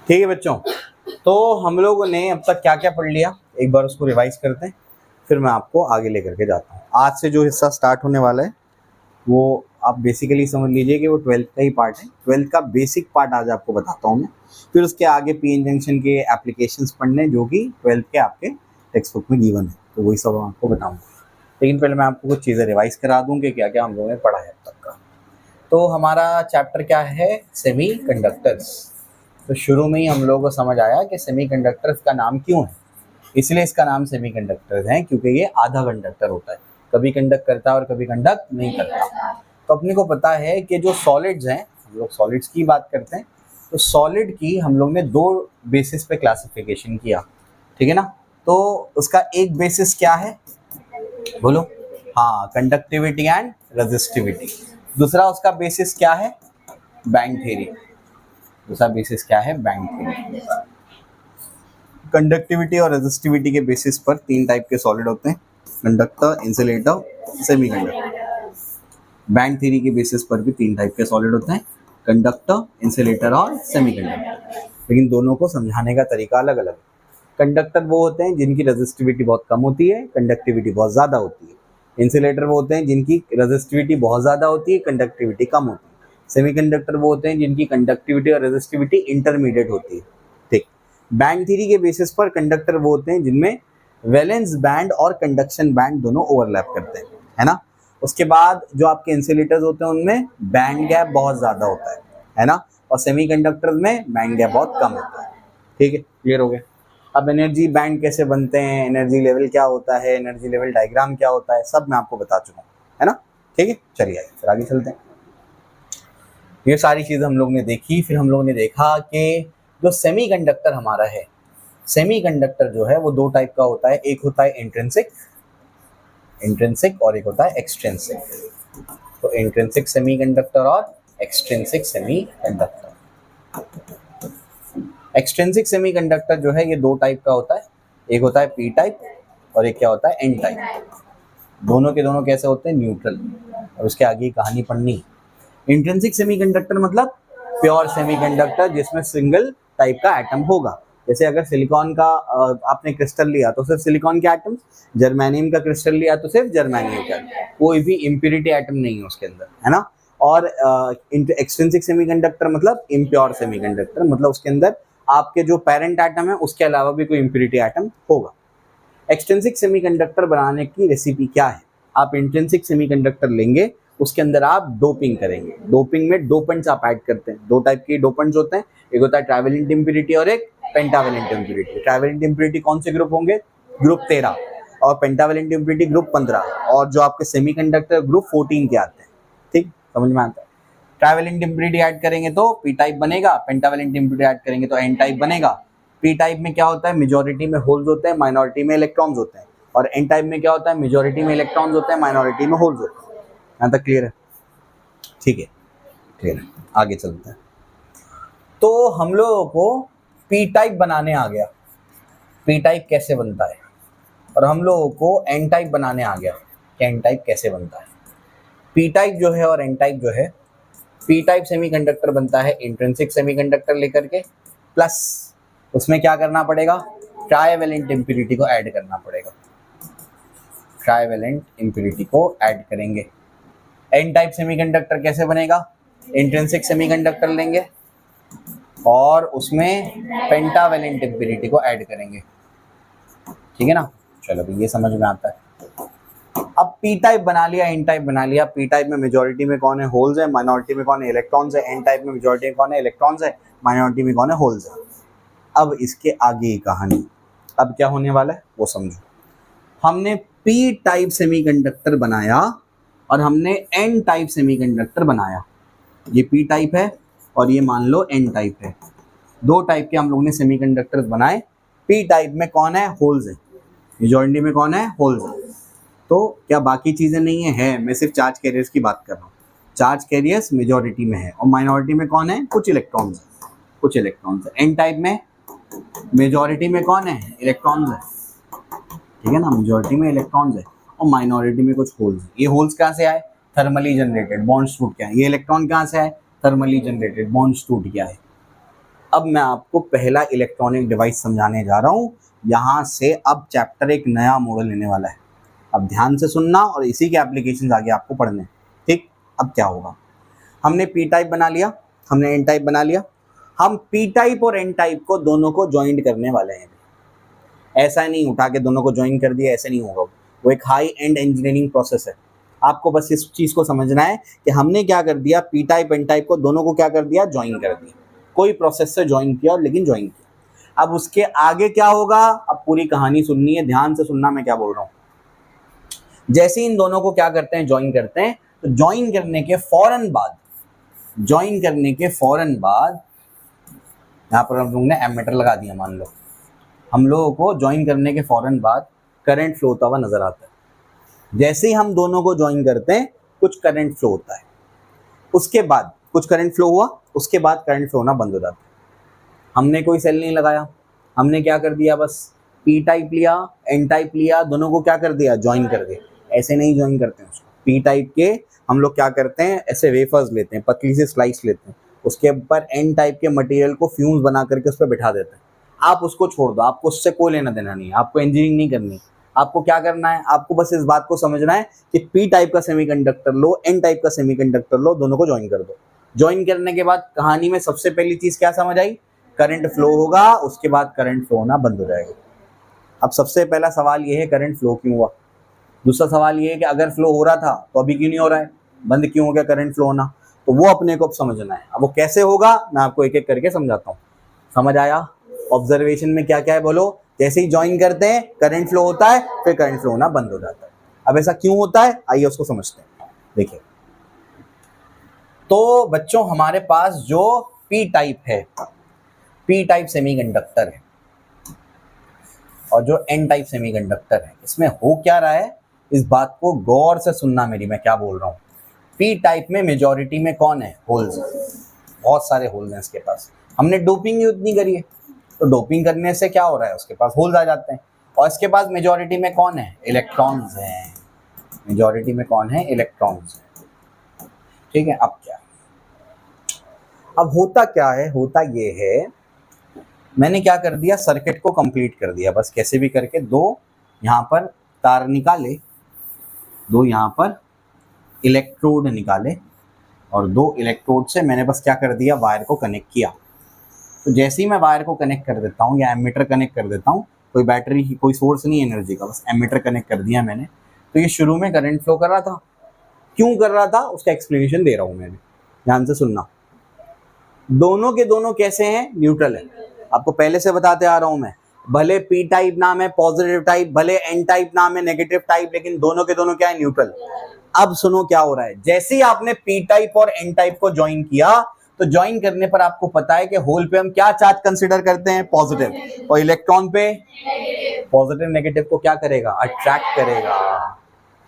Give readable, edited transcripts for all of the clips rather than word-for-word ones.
ठीक है बच्चों, तो हम लोगों ने अब तक क्या क्या पढ़ लिया, एक बार उसको रिवाइज करते हैं, फिर मैं आपको आगे लेकर के जाता हूँ। आज से जो हिस्सा स्टार्ट होने वाला है वो आप बेसिकली समझ लीजिए कि वो 12th का ही पार्ट है। 12th का बेसिक पार्ट आज आपको बताता हूँ मैं, फिर उसके आगे पीएन जंक्शन के एप्लीकेशंस पढ़ने जो कि 12th के आपके टेक्स्ट बुक में गिवन है, तो वही सब आपको बताऊँगा। लेकिन पहले मैं आपको कुछ चीज़ें रिवाइज करा दूँ कि क्या क्या हम लोगों ने पढ़ा है अब तक का। तो हमारा चैप्टर क्या है, सेमी कंडक्टर्स। तो शुरू में ही हम लोगों को समझ आया कि सेमीकंडक्टर्स का नाम क्यों है। इसलिए इसका नाम सेमीकंडक्टर्स है क्योंकि ये आधा कंडक्टर होता है, कभी कंडक्ट करता है और कभी कंडक्ट नहीं करता। तो अपने को पता है कि जो सॉलिड्स हैं, हम लोग सॉलिड्स की बात करते हैं, तो सॉलिड की हम लोग ने दो बेसिस पे क्लासिफिकेशन किया, ठीक है ना। तो उसका एक बेसिस क्या है, बोलो। हाँ, कंडक्टिविटी एंड रेजिस्टिविटी। दूसरा उसका बेसिस क्या है, बैंड थ्योरी। दूसरा बेसिस क्या है, बैंड थ्योरी। कंडक्टिविटी और रेजिस्टिविटी के बेसिस पर तीन टाइप के सॉलिड होते हैं, conductor, insulator, semiconductor. Band theory के बेसिस पर भी तीन टाइप के सॉलिड होते हैं, कंडक्टर, इंसुलेटर और सेमीकंडक्टर। लेकिन दोनों को समझाने का तरीका अलग अलग है। कंडक्टर वो होते हैं जिनकी रेजिस्टिविटी बहुत कम होती है, कंडक्टिविटी बहुत ज़्यादा होती है। इंसुलेटर वो होते हैं जिनकी रेजिस्टिविटी बहुत ज़्यादा होती है, कंडक्टिविटी कम होती है। सेमीकंडक्टर वो होते हैं जिनकी कंडक्टिविटी और रेजिस्टिविटी इंटरमीडिएट होती है। ठीक। बैंड थ्योरी के बेसिस पर कंडक्टर वो होते हैं जिनमें वैलेंस बैंड और कंडक्शन बैंड दोनों ओवरलैप करते हैं, है ना। उसके बाद जो आपके इंसुलेटर्स होते हैं उनमें बैंड गैप बहुत ज़्यादा होता है ना। और सेमीकंडक्टर्स में बैंड गैप बहुत कम होता है। ठीक है, क्लियर हो गया। अब एनर्जी बैंड कैसे बनते हैं, एनर्जी लेवल क्या होता है, एनर्जी लेवल डायग्राम क्या होता है, सब मैं आपको बता चुका हूँ, है ना। ठीक है, चलिए आइए फिर आगे चलते हैं। ये सारी चीज़ हम लोग ने देखी, फिर हम लोग ने देखा कि जो सेमीकंडक्टर हमारा है, सेमीकंडक्टर जो है वो दो टाइप का होता है, एक होता है इंट्रिंसिक और एक होता है एक्सट्रिंसिक। तो इंट्रिंसिक सेमीकंडक्टर और एक्सट्रिंसिक सेमीकंडक्टर। एक्सट्रिंसिक सेमीकंडक्टर जो है ये दो टाइप का होता है, एक होता है पी टाइप और एक क्या होता है, एन टाइप। दोनों के दोनों कैसे होते हैं, न्यूट्रल। और उसके आगे की कहानी पढ़नी। इंट्रिंसिक सेमीकंडक्टर मतलब प्योर सेमीकंडक्टर जिसमें सिंगल टाइप का एटम होगा। जैसे अगर सिलिकॉन का आपने क्रिस्टल लिया तो सिर्फ सिलिकॉन के एटम्स, जर्मेनियम का क्रिस्टल लिया तो सिर्फ जर्मेनियम का, कोई भी इम्प्योरिटी एटम नहीं है उसके अंदर, है ना। और एक्सट्रिंसिक सेमीकंडक्टर मतलब इम्प्योर सेमीकंडक्टर, मतलब उसके अंदर आपके जो पेरेंट एटम है उसके अलावा भी कोई इम्प्योरिटी एटम होगा। एक्सट्रिंसिक सेमीकंडक्टर बनाने की रेसिपी क्या है, आप इंट्रिंसिक सेमीकंडक्टर लेंगे, उसके अंदर आप डोपिंग करेंगे। डोपिंग में डोपेंट्स आप ऐड करते हैं, दो टाइप के डोपेंट्स होते हैं, एक होता है ट्रैवेलेंट इम्प्योरिटी और एक पेंटावेलेंट इम्प्योरिटी। ट्रैवेलेंट इम्प्योरिटी कौन से ग्रुप होंगे, ग्रुप 13, और पेंटावेलेंट इम्प्योरिटी ग्रुप 15, और जो आपके सेमीकंडक्टर ग्रुप 14 के आते हैं। ठीक, समझ में आता है। ट्रैवेलेंट इम्प्योरिटी ऐड करेंगे तो पी टाइप बनेगा, पेंटावेलेंट इम्प्योरिटी ऐड करेंगे तो एन टाइप बनेगा। पी टाइप में क्या होता है, मेजॉरिटी में होल्स होते हैं, माइनॉरिटी में इलेक्ट्रॉन्स होते हैं। और एन टाइप में क्या होता है, मेजॉरिटी में इलेक्ट्रॉन्स होते हैं, माइनॉरिटी में होल्स होते हैं। यहाँ तक क्लियर है, ठीक है, क्लियर है। आगे चलते हैं। तो हम लोगों को पी टाइप बनाने आ गया, पी टाइप कैसे बनता है, और हम लोगों को एन टाइप बनाने आ गया कि एन टाइप कैसे बनता है। पी टाइप जो है और एन टाइप जो है, पी टाइप सेमीकंडक्टर बनता है इंट्रिंसिक सेमीकंडक्टर लेकर के, प्लस उसमें क्या करना पड़ेगा, ट्राइवेलेंट इम्प्योरिटी को ऐड करना पड़ेगा। ट्राइवेलेंट इम्प्योरिटी को ऐड करेंगे। एन टाइप सेमीकंडक्टर कैसे बनेगा, इंट्रिंसिक सेमीकंडक्टर लेंगे और उसमें पेंटावेलेंट इम्प्योरिटी को ऐड करेंगे। ठीक है ना, चलो ये समझ में आता है। अब पी टाइप बना लिया, एन टाइप बना लिया। पी टाइप में मेजॉरिटी में कौन है, होल्स है, माइनॉरिटी में कौन है, इलेक्ट्रॉन्स है। एन टाइप में मेजॉरिटी में कौन है, इलेक्ट्रॉन्स है, माइनॉरिटी में कौन है, होल्स है। अब इसके आगे की कहानी, अब क्या होने वाला है वो समझो। हमने पी टाइप सेमीकंडक्टर बनाया और हमने एन टाइप सेमीकंडक्टर बनाया। ये पी टाइप है और ये मान लो एन टाइप है। दो टाइप के हम लोग ने सेमीकंडक्टर्स बनाए। पी टाइप में कौन है, होल्स है, मेजॉरिटी में कौन है, होल्स है। तो क्या बाकी चीज़ें नहीं है, मैं सिर्फ चार्ज कैरियर्स की बात कर रहा हूँ। चार्ज कैरियर्स मेजॉरिटी में है और माइनॉरिटी में कौन है, कुछ इलेक्ट्रॉन्स है, कुछ इलेक्ट्रॉन्स है। एन टाइप में मेजॉरिटी में कौन है, इलेक्ट्रॉन्स है, ठीक है ना, मेजॉरिटी में इलेक्ट्रॉन्स है और माइनॉरिटी में कुछ होल्स है। ये होल्स कहाँ से आए, थर्मली जनरेटेड, बॉन्ड्स टूट के आए। ये इलेक्ट्रॉन कहाँ से आए, थर्मली जनरेटेड, बॉन्ड्स टूट के आए। अब मैं आपको पहला इलेक्ट्रॉनिक डिवाइस समझाने जा रहा हूँ। यहाँ से अब चैप्टर एक नया मॉडल लेने वाला है। अब ध्यान से सुनना और इसी के एप्लीकेशंस आगे आपको पढ़ने। ठीक, अब क्या होगा, हमने पी टाइप बना लिया, हमने एन टाइप बना लिया। हम पी टाइप और एन टाइप को दोनों को ज्वाइंट करने वाले हैं। ऐसा नहीं उठा के दोनों को ज्वाइन कर दिया, ऐसे नहीं होगा। वो एक हाई एंड इंजीनियरिंग प्रोसेस है। आपको बस इस चीज़ को समझना है कि हमने क्या कर दिया, पी टाइप एन टाइप को दोनों को क्या कर दिया, ज्वाइन कर दिया। कोई प्रोसेस से ज्वाइन किया, लेकिन ज्वाइन किया। अब उसके आगे क्या होगा, अब पूरी कहानी सुननी है, ध्यान से सुनना मैं क्या बोल रहा हूँ। जैसे इन दोनों को क्या करते हैं, ज्वाइन करते हैं, तो ज्वाइन करने के फौरन बाद यहाँ पर हम लोगों ने एमीटर लगा दिया। मान लो हम लोगों को ज्वाइन करने के फौरन बाद करंट फ्लो होता हुआ नजर आता है। जैसे ही हम दोनों को ज्वाइन करते हैं कुछ करंट फ्लो होता है, उसके बाद कुछ करंट फ्लो हुआ, उसके बाद करंट फ्लो होना बंद हो जाता है। हमने कोई सेल नहीं लगाया, हमने क्या कर दिया, बस पी टाइप लिया, एन टाइप लिया, दोनों को क्या कर दिया, ज्वाइन कर दिया। ऐसे नहीं ज्वाइन करते हैं उसको। पी टाइप के हम लोग क्या करते हैं, ऐसे वेफर्स लेते हैं, पतली सी स्लाइस लेते हैं, उसके ऊपर एन टाइप के मटेरियल को फ्यूज बना करके उस पर बिठा देते हैं। आप उसको छोड़ दो, आपको उससे कोई लेना देना नहीं है, आपको इंजीनियरिंग नहीं करनी। आपको क्या करना है, आपको बस इस बात को समझना है कि पी टाइप का सेमीकंडक्टर लो, एन टाइप का सेमीकंडक्टर लो, दोनों को ज्वाइन कर दो। ज्वाइन करने के बाद कहानी में सबसे पहली चीज क्या समझ आई, करंट फ्लो होगा, उसके बाद करंट फ्लो होना बंद हो जाएगा। अब सबसे पहला सवाल ये है, करंट फ्लो क्यों हुआ। दूसरा सवाल ये है कि अगर फ्लो हो रहा था तो अभी क्यों नहीं हो रहा है, बंद क्यों हो गया करंट फ्लो होना। तो वो अपने को अब समझना है। अब वो कैसे होगा मैं आपको एक एक करके समझाता हूँ। समझ आया। ऑब्जर्वेशन में क्या क्या है बोलो। जैसे ही ज्वाइन करते हैं करंट फ्लो होता है, फिर करंट फ्लो होना बंद हो जाता है। अब ऐसा क्यों होता है, आइए उसको समझते हैं। देखिए, तो बच्चों हमारे पास जो पी टाइप है, पी टाइप सेमीकंडक्टर है, और जो एन टाइप सेमीकंडक्टर है, इसमें हो क्या रहा है, इस बात को गौर से सुनना मेरी, मैं क्या बोल रहा हूँ। पी टाइप में मेजॉरिटी में कौन है, होल्स। बहुत सारे होल्स हैं इसके पास। हमने डोपिंग ही उतनी करी है, तो डोपिंग करने से क्या हो रहा है, उसके पास होल्स आ जाते हैं। और इसके पास मेजॉरिटी में कौन है, इलेक्ट्रॉन्स हैं। मेजॉरिटी में कौन है, इलेक्ट्रॉन्स हैं। ठीक है, अब क्या, अब होता क्या है, होता ये है, मैंने क्या कर दिया, सर्किट को कंप्लीट कर दिया बस कैसे भी करके। दो यहाँ पर तार निकाले, दो यहाँ पर इलेक्ट्रोड निकाले, और दो इलेक्ट्रोड से मैंने बस क्या कर दिया, वायर को कनेक्ट किया। तो जैसे ही मैं वायर को कनेक्ट कर देता हूँ या एमीटर कनेक्ट कर देता हूँ, कोई बैटरी की कोई सोर्स नहीं है एनर्जी का, बस एमीटर कनेक्ट कर दिया मैंने, तो ये शुरू में करंट फ्लो कर रहा था। क्यों कर रहा था उसका एक्सप्लेनेशन दे रहा हूँ मैंने, ध्यान से सुनना। दोनों के दोनों कैसे हैं, न्यूट्रल है। आपको पहले से बताते आ रहा हूं मैं, भले पी टाइप नाम है पॉजिटिव टाइप, भले एन टाइप नाम है नेगेटिव टाइप, लेकिन दोनों के दोनों क्या है, न्यूट्रल। अब सुनो क्या हो रहा है, जैसे ही आपने पी टाइप और एन टाइप को ज्वाइन किया, तो ज्वाइन करने पर आपको पता है कि होल पे हम क्या चार्ज कंसिडर करते हैं, पॉजिटिव, और इलेक्ट्रॉन पे पॉजिटिव नेगेटिव को क्या करेगा, अट्रैक्ट करेगा।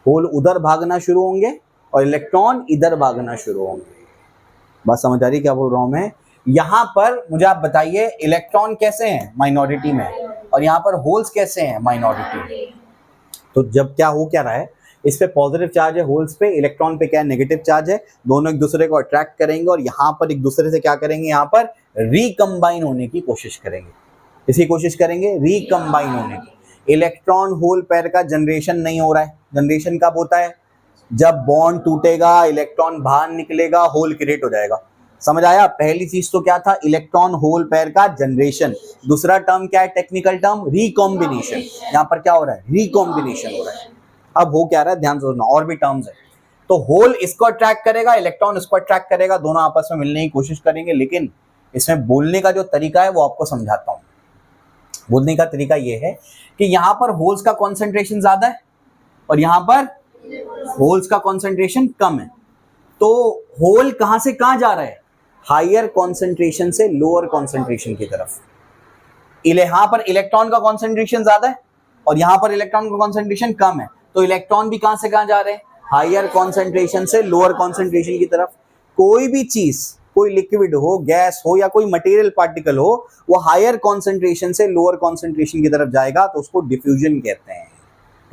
होल उधर भागना शुरू होंगे और इलेक्ट्रॉन इधर भागना शुरू होंगे। बात समझ आ रही क्या बोल रहा हूं मैं। यहां पर मुझे आप बताइए, इलेक्ट्रॉन कैसे हैं, माइनॉरिटी में, और यहां पर होल्स कैसे हैं, माइनॉरिटी। तो जब क्या हो क्या रहा है, इस पे पॉजिटिव चार्ज है होल्स पे, इलेक्ट्रॉन पे क्या है, नेगेटिव चार्ज है। दोनों एक दूसरे को अट्रैक्ट करेंगे और यहां पर एक दूसरे से क्या करेंगे, यहां पर रिकंबाइन होने की कोशिश करेंगे। इसी कोशिश करेंगे रिकंबाइन होने की। इलेक्ट्रॉन होल पेयर का जनरेशन नहीं हो रहा है। जनरेशन कब होता है, जब बॉन्ड टूटेगा, इलेक्ट्रॉन बाहर निकलेगा, होल क्रिएट हो जाएगा। समझ आया। पहली चीज तो क्या था, इलेक्ट्रॉन होल पेयर का जनरेशन। दूसरा टर्म क्या है, टेक्निकल टर्म, रिकॉम्बिनेशन। यहां पर क्या हो रहा है, रिकॉम्बिनेशन हो रहा है। अब हो क्या रहा है, ध्यान से सुनना, और भी टर्म्स है। तो होल इसको अट्रैक्ट करेगा, इलेक्ट्रॉन इसको अट्रैक्ट करेगा, दोनों आपस में मिलने की कोशिश करेंगे। लेकिन इसमें बोलने का जो तरीका है वो आपको समझाता हूं। बोलने का तरीका ये है कि यहां पर होल्स का कॉन्सेंट्रेशन ज्यादा है और यहां पर होल्स का कॉन्सेंट्रेशन कम है। तो होल कहां से कहां जा रहा है, हायर कॉन्सेंट्रेशन से लोअर कॉन्सेंट्रेशन की तरफ। यहां पर इलेक्ट्रॉन का कॉन्सेंट्रेशन ज्यादा है और यहां पर इलेक्ट्रॉन का कॉन्सेंट्रेशन कम है। तो इलेक्ट्रॉन भी कहां से कहां जा रहे हैं, हायर कॉन्सेंट्रेशन से लोअर कॉन्सेंट्रेशन की तरफ। कोई भी चीज, कोई लिक्विड हो, गैस हो या कोई मटेरियल पार्टिकल हो, वो हायर कॉन्सेंट्रेशन से लोअर कॉन्सेंट्रेशन की तरफ जाएगा तो उसको डिफ्यूजन कहते हैं।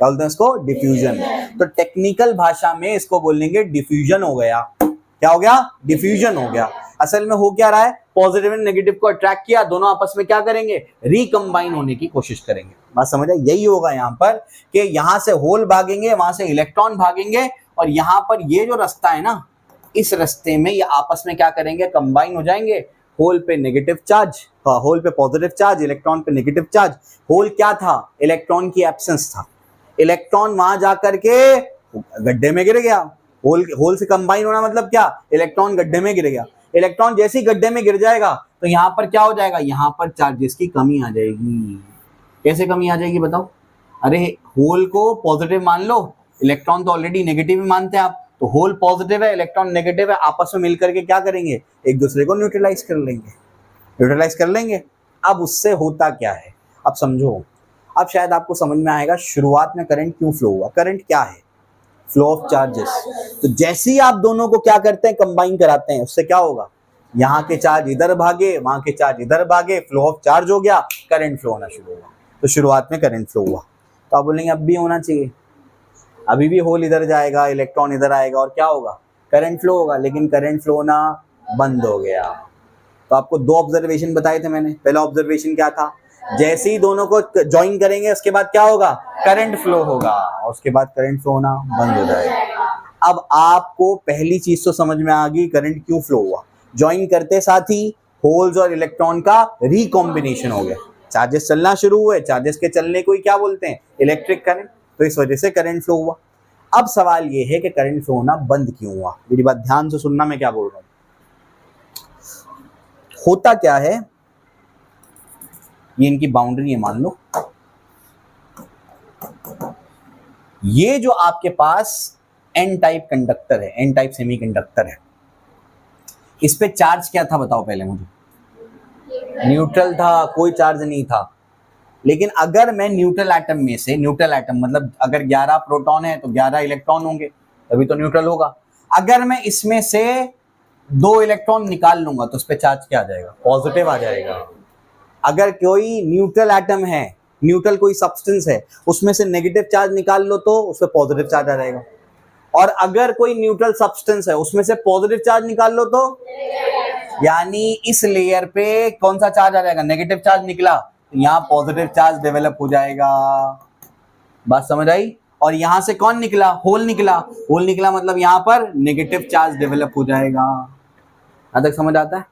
क्या बोलते हैं इसको, डिफ्यूजन। तो टेक्निकल भाषा में इसको बोलेंगे डिफ्यूजन हो गया। क्या हो गया, डिफ्यूजन हो गया। असल में हो क्या रहा है, पॉजिटिव एंड नेगेटिव को अट्रैक्ट किया, दोनों आपस में क्या करेंगे, रिकंबाइन होने की कोशिश करेंगे। बात समझ आए? यही होगा यहाँ पर कि यहाँ से होल भागेंगे, वहां से इलेक्ट्रॉन भागेंगे, और यहाँ पर ये जो रास्ता है ना, इस रास्ते में ये आपस में क्या करेंगे, कंबाइन हो जाएंगे। होल पे नेगेटिव चार्ज, होल पे पॉजिटिव चार्ज, इलेक्ट्रॉन पे नेगेटिव चार्ज। होल क्या था, इलेक्ट्रॉन की एब्सेंस था। इलेक्ट्रॉन वहां जाकर के गड्ढे में गिर गया। होल से कंबाइन होना मतलब क्या, इलेक्ट्रॉन गड्ढे में गिर गया। इलेक्ट्रॉन जैसे ही गड्ढे में गिर जाएगा तो यहाँ पर क्या हो जाएगा, यहाँ पर चार्जेस की कमी आ जाएगी। कैसे कमी आ जाएगी बताओ? अरे होल को पॉजिटिव मान लो, इलेक्ट्रॉन तो ऑलरेडी नेगेटिव ही मानते हैं आप, तो होल पॉजिटिव है, इलेक्ट्रॉन नेगेटिव है, आपस में मिलकर के क्या करेंगे, एक दूसरे को न्यूट्रलाइज कर लेंगे। अब उससे होता क्या है, अब समझो। अब शायद आपको समझ में आएगा शुरुआत में करंट क्यों फ्लो हुआ। करंट क्या है, फ्लो ऑफ चार्जेस। तो जैसे ही आप दोनों को क्या करते हैं, कंबाइन कराते हैं, उससे क्या होगा, यहाँ के चार्ज इधर भागे, वहां के चार्ज इधर भागे, फ्लो ऑफ चार्ज हो गया, करंट फ्लो होना शुरू हुआ। तो शुरुआत में करंट फ्लो हुआ। तो आप बोलेंगे अब भी होना चाहिए, अभी भी होल इधर जाएगा, इलेक्ट्रॉन इधर आएगा और क्या होगा, करंट फ्लो होगा। लेकिन करंट फ्लो होना बंद हो गया। तो आपको दो ऑब्जर्वेशन बताए थे मैंने। पहला ऑब्जर्वेशन क्या था, जैसे ही दोनों को ज्वाइन करेंगे उसके बाद क्या होगा, करंट फ्लो होगा, और उसके बाद करंट फ्लो होना बंद हो जाएगा। अब आपको पहली चीज तो समझ में आ गई, करंट क्यों फ्लो हुआ। ज्वाइन करते साथ ही होल्स और इलेक्ट्रॉन का रिकॉम्बिनेशन हो गया, चार्जेस चलना शुरू हुए। चार्जेस के चलने को ही क्या बोलते हैं, इलेक्ट्रिक करंट। तो इस वजह से करंट फ्लो हुआ। अब सवाल ये है कि करंट फ्लो होना बंद क्यों हुआ। मेरी बात ध्यान से सुनना, मैं क्या बोल रहा हूं। होता क्या है, ये इनकी बाउंड्री है मान लो, ये जो आपके पास एन टाइप कंडक्टर है, एन टाइप सेमीकंडक्टर है, इस पे चार्ज क्या था बताओ पहले मुझे, न्यूट्रल था, कोई चार्ज नहीं था। लेकिन अगर मैं न्यूट्रल एटम में से, न्यूट्रल एटम मतलब अगर 11 प्रोटॉन है तो 11 इलेक्ट्रॉन होंगे, तभी तो न्यूट्रल होगा। अगर मैं इसमें से 2 इलेक्ट्रॉन निकाल लूंगा तो उस पर चार्ज क्या आ जाएगा, पॉजिटिव आ जाएगा। अगर कोई न्यूट्रल एटम है, न्यूट्रल कोई सब्सटेंस है, उसमें से नेगेटिव चार्ज निकाल लो तो उस पर पॉजिटिव चार्ज आ जाएगा। और अगर कोई न्यूट्रल सब्सटेंस है, उसमें से पॉजिटिव चार्ज निकाल लो तो, यानी इस लेयर पे कौन सा चार्ज आ जाएगा, नेगेटिव चार्ज निकला, यहाँ पॉजिटिव चार्ज डेवलप हो जाएगा। बात समझ आई? और यहां से कौन निकला, होल निकला, होल निकला मतलब यहाँ पर नेगेटिव चार्ज डेवलप हो जाएगा। यहां तक समझ आता है?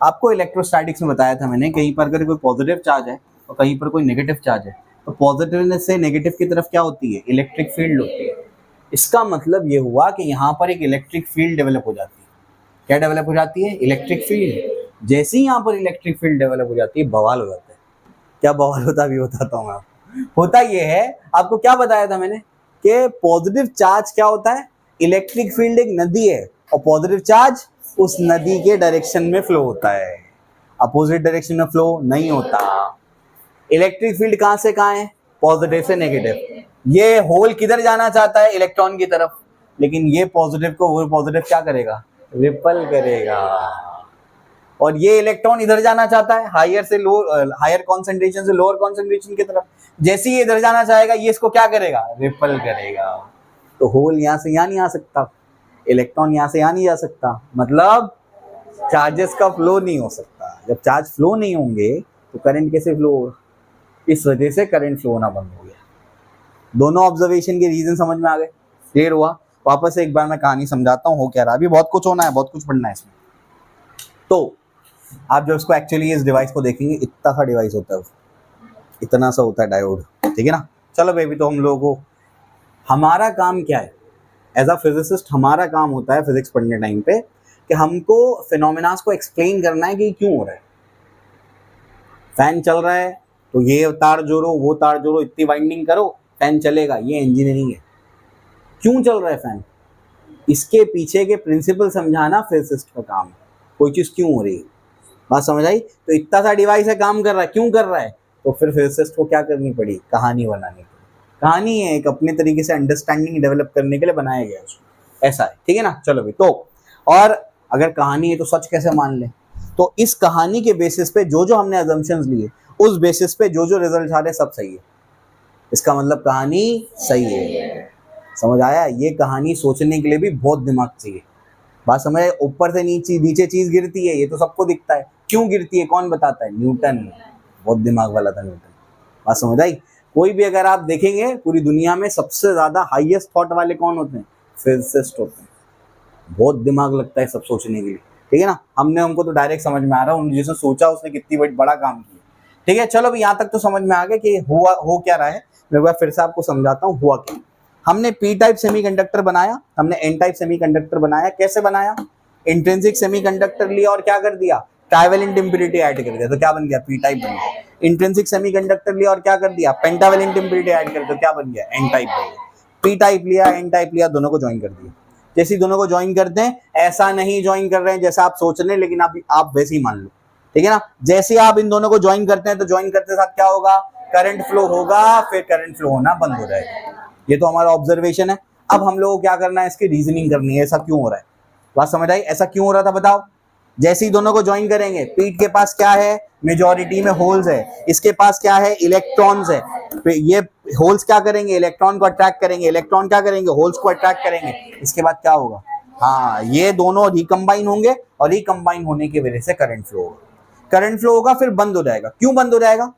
आपको इलेक्ट्रोस्टैटिक्स में बताया था मैंने, कहीं पर अगर कोई पॉजिटिव चार्ज है और कहीं पर कोई नेगेटिव चार्ज है, तो पॉजिटिव से नेगेटिव की तरफ क्या होती है, इलेक्ट्रिक फील्ड होती है। इसका मतलब ये हुआ कि यहाँ पर एक इलेक्ट्रिक फील्ड डेवलप हो जाती है। क्या डेवलप हो जाती है, इलेक्ट्रिक फील्ड। जैसे ही यहाँ पर इलेक्ट्रिक फील्ड डेवलप हो जाती है, बवाल हो जाता है। क्या बवाल होता है, अभी बताता हूँ मैं। होता ये है, आपको क्या बताया था मैंने कि पॉजिटिव चार्ज क्या होता है, इलेक्ट्रिक फील्ड एक नदी है और पॉजिटिव चार्ज उस नदी के डायरेक्शन में फ्लो होता है, अपोजिट डायरेक्शन में फ्लो नहीं होता। इलेक्ट्रिक फील्ड कहां से कहां है, पॉजिटिव से नेगेटिव। ये होल किधर जाना चाहता है, इलेक्ट्रॉन की तरफ, लेकिन ये पॉजिटिव को वो पॉजिटिव क्या करेगा, रिपल करेगा। और ये इलेक्ट्रॉन इधर जाना चाहता है, हायर से लो, हायर कॉन्सेंट्रेशन से लोअर कॉन्सेंट्रेशन की तरफ। जैसे ही इधर जाना चाहेगा, ये इसको क्या करेगा, रिपल करेगा। तो होल यहां से यहां नहीं आ सकता, इलेक्ट्रॉन यहां से यहां नहीं जा सकता, मतलब चार्जेस का फ्लो नहीं हो सकता। जब चार्ज फ्लो नहीं होंगे तो करंट कैसे फ्लो होगा, इस वजह से करंट फ्लो होना बंद हो गया। दोनों ऑब्जर्वेशन के रीजन समझ में आ गए, क्लियर हुआ। वापस से एक बार मैं कहानी समझाता हूँ, हो क्या रहा। अभी बहुत कुछ होना है, बहुत कुछ पढ़ना है इसमें। तो आप जब इसको एक्चुअली इस डिवाइस को देखेंगे, इतना सा डिवाइस होता है, इतना सा होता है डायोड, ठीक है ना। चलो बेबी, तो हम लोगों को, हमारा काम क्या है एज अ फिजिसिस्ट, हमारा काम होता है फिजिक्स पढ़ने टाइम पे कि हमको फिनोमेनास को एक्सप्लेन करना है कि क्यों हो रहा है। फैन चल रहा है तो ये तार जोड़ो, वो तार जोड़ो, इतनी वाइंडिंग करो, फैन चलेगा। ये इंजीनियरिंग है। क्यों चल रहा है फैन, इसके पीछे के प्रिंसिपल समझाना फिजिसिस्ट का काम है। कोई चीज़ क्यों हो रही है, बात समझ आई। तो इतना सा डिवाइस है, काम कर रहा है, क्यों कर रहा है, तो फिर फिजिसिस्ट को क्या करनी पड़ी, कहानी बनानी पड़ी। कहानी है एक अपने तरीके से अंडरस्टैंडिंग डेवलप करने के लिए बनाया गया उसको, ऐसा है, ठीक है ना। चलो भाई, तो और अगर कहानी है तो सच कैसे मान ले। तो इस कहानी के बेसिस पे जो जो हमने अजम्पशंस लिए, उस बेसिस पे जो जो रिजल्ट आ रहे सब सही है। इसका मतलब कहानी सही है। समझ आया। ये कहानी सोचने के लिए भी बहुत दिमाग चाहिए, बात समझ आए? ऊपर से नीचे नीचे चीज गिरती है, ये तो सबको दिखता है, क्यों गिरती है कौन बताता है? न्यूटन। बहुत दिमाग वाला था न्यूटन। बात समझ आई? कोई भी अगर आप देखेंगे पूरी दुनिया में सबसे ज्यादा हाईएस्ट थॉट वाले कौन होते हैं? फिजिसिस्ट होते हैं। बहुत दिमाग लगता है सब सोचने के लिए, ठीक है ना। हमको तो डायरेक्ट समझ में आ रहा है, जिसने सोचा उसने कितनी बड़ा काम किया, ठीक है। चलो अभी यहाँ तक तो समझ में आ गया कि हो क्या रहा है। मैं एक बार फिर से आपको समझाता हूँ हुआ क्या। हमने पी टाइप सेमीकंडक्टर बनाया, हमने एन टाइप सेमीकंडक्टर बनाया। कैसे बनाया? इंट्रिंसिक सेमीकंडक्टर लिया और क्या कर दिया? ट्राइवेलेंट इंप्योरिटी ऐड कर दिया, तो क्या बन गया? पी टाइप बन गया। इंट्रिंसिक सेमीकंडक्टर लिया और क्या कर दिया? पेंटावेलेंट इंप्योरिटी ऐड कर दिया, तो क्या बन गया? एन टाइप बन गया। पी टाइप लिया, एन टाइप लिया, दोनों को ज्वाइन कर दिया। जैसे दोनों को ज्वाइन करते हैं, ऐसा नहीं ज्वाइन कर रहे हैं जैसा आप सोच रहे हैं, लेकिन आप वैसे ही मान लो, ठीक है ना। जैसे आप इन दोनों को ज्वाइन करते हैं तो ज्वाइन करते साथ क्या होगा? करंट फ्लो होगा, फिर करंट फ्लो होना बंद हो जाएगा। ये तो हमारा ऑब्जर्वेशन है। अब हम लोगों को क्या करना है? इसकी रीजनिंग करनी है, ऐसा क्यों हो रहा है। बात समझ आई? ऐसा क्यों हो रहा था बताओ। जैसे ही दोनों को ज्वाइन करेंगे, पीठ के पास क्या है? मेजॉरिटी में होल्स है, इसके पास क्या है? इलेक्ट्रॉन्स है। ये होल्स क्या करेंगे? इलेक्ट्रॉन को अट्रैक्ट करेंगे, इलेक्ट्रॉन क्या करेंगे? होल्स को अट्रैक्ट करेंगे। इसके बाद क्या होगा? हाँ, ये दोनों रिकम्बाइन होंगे और रिकम्बाइन होने की वजह से करंट फ्लो होगा। करंट फ्लो होगा, फिर बंद हो जाएगा। क्यों बंद हो जाएगा?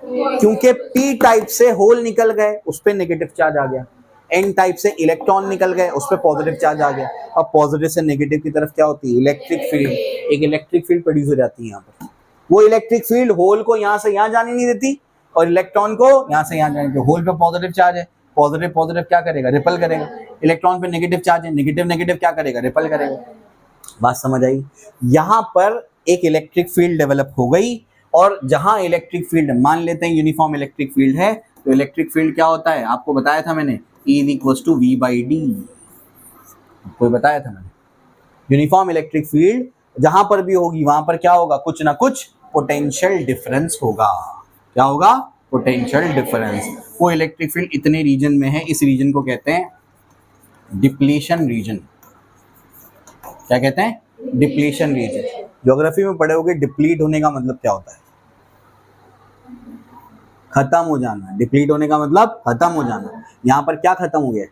क्योंकि पी टाइप से होल निकल गए, उस पर नेगेटिव चार्ज आ गया। एन टाइप से इलेक्ट्रॉन निकल गए, उस पर पॉजिटिव चार्ज आ गया। अब पॉजिटिव से नेगेटिव की तरफ क्या होती है? Electric field. एक इलेक्ट्रिक फील्ड प्रोड्यूस हो जाती है यहाँ पर। वो इलेक्ट्रिक फील्ड होल को यहाँ से यहाँ जाने नहीं देती और इलेक्ट्रॉन को यहाँ से यहाँ जाने देती। होल पे पॉजिटिव चार्ज है, पॉजिटिव पॉजिटिव क्या करेगा? रिपल करेगा। इलेक्ट्रॉन पे नेगेटिव चार्ज है, नेगेटिव नेगेटिव क्या करेगा? रिपल करेगा। बात समझ आई? यहाँ पर एक इलेक्ट्रिक फील्ड डेवलप हो गई, और जहां इलेक्ट्रिक फील्ड मान लेते हैं यूनिफॉर्म इलेक्ट्रिक फील्ड है, तो इलेक्ट्रिक फील्ड क्या होता है? आपको बताया था मैंने, E = V/D। आपको बताया था मैंने। यूनिफॉर्म इलेक्ट्रिक फील्ड जहां पर भी होगी वहां पर क्या होगा? कुछ ना कुछ पोटेंशियल डिफरेंस होगा। क्या होगा? Potential difference. वो इलेक्ट्रिक फील्ड इतने रीजन में है, इस रीजन को कहते हैं डिप्लीशन रीजन। क्या कहते हैं? Depletion region. ज्योग्राफी में पढ़े होगे, डिप्लीट होने का मतलब क्या होता है? खत्म हो जाना। डिप्लीट होने का मतलब खत्म हो जाना। यहाँ पर क्या खत्म हो गया?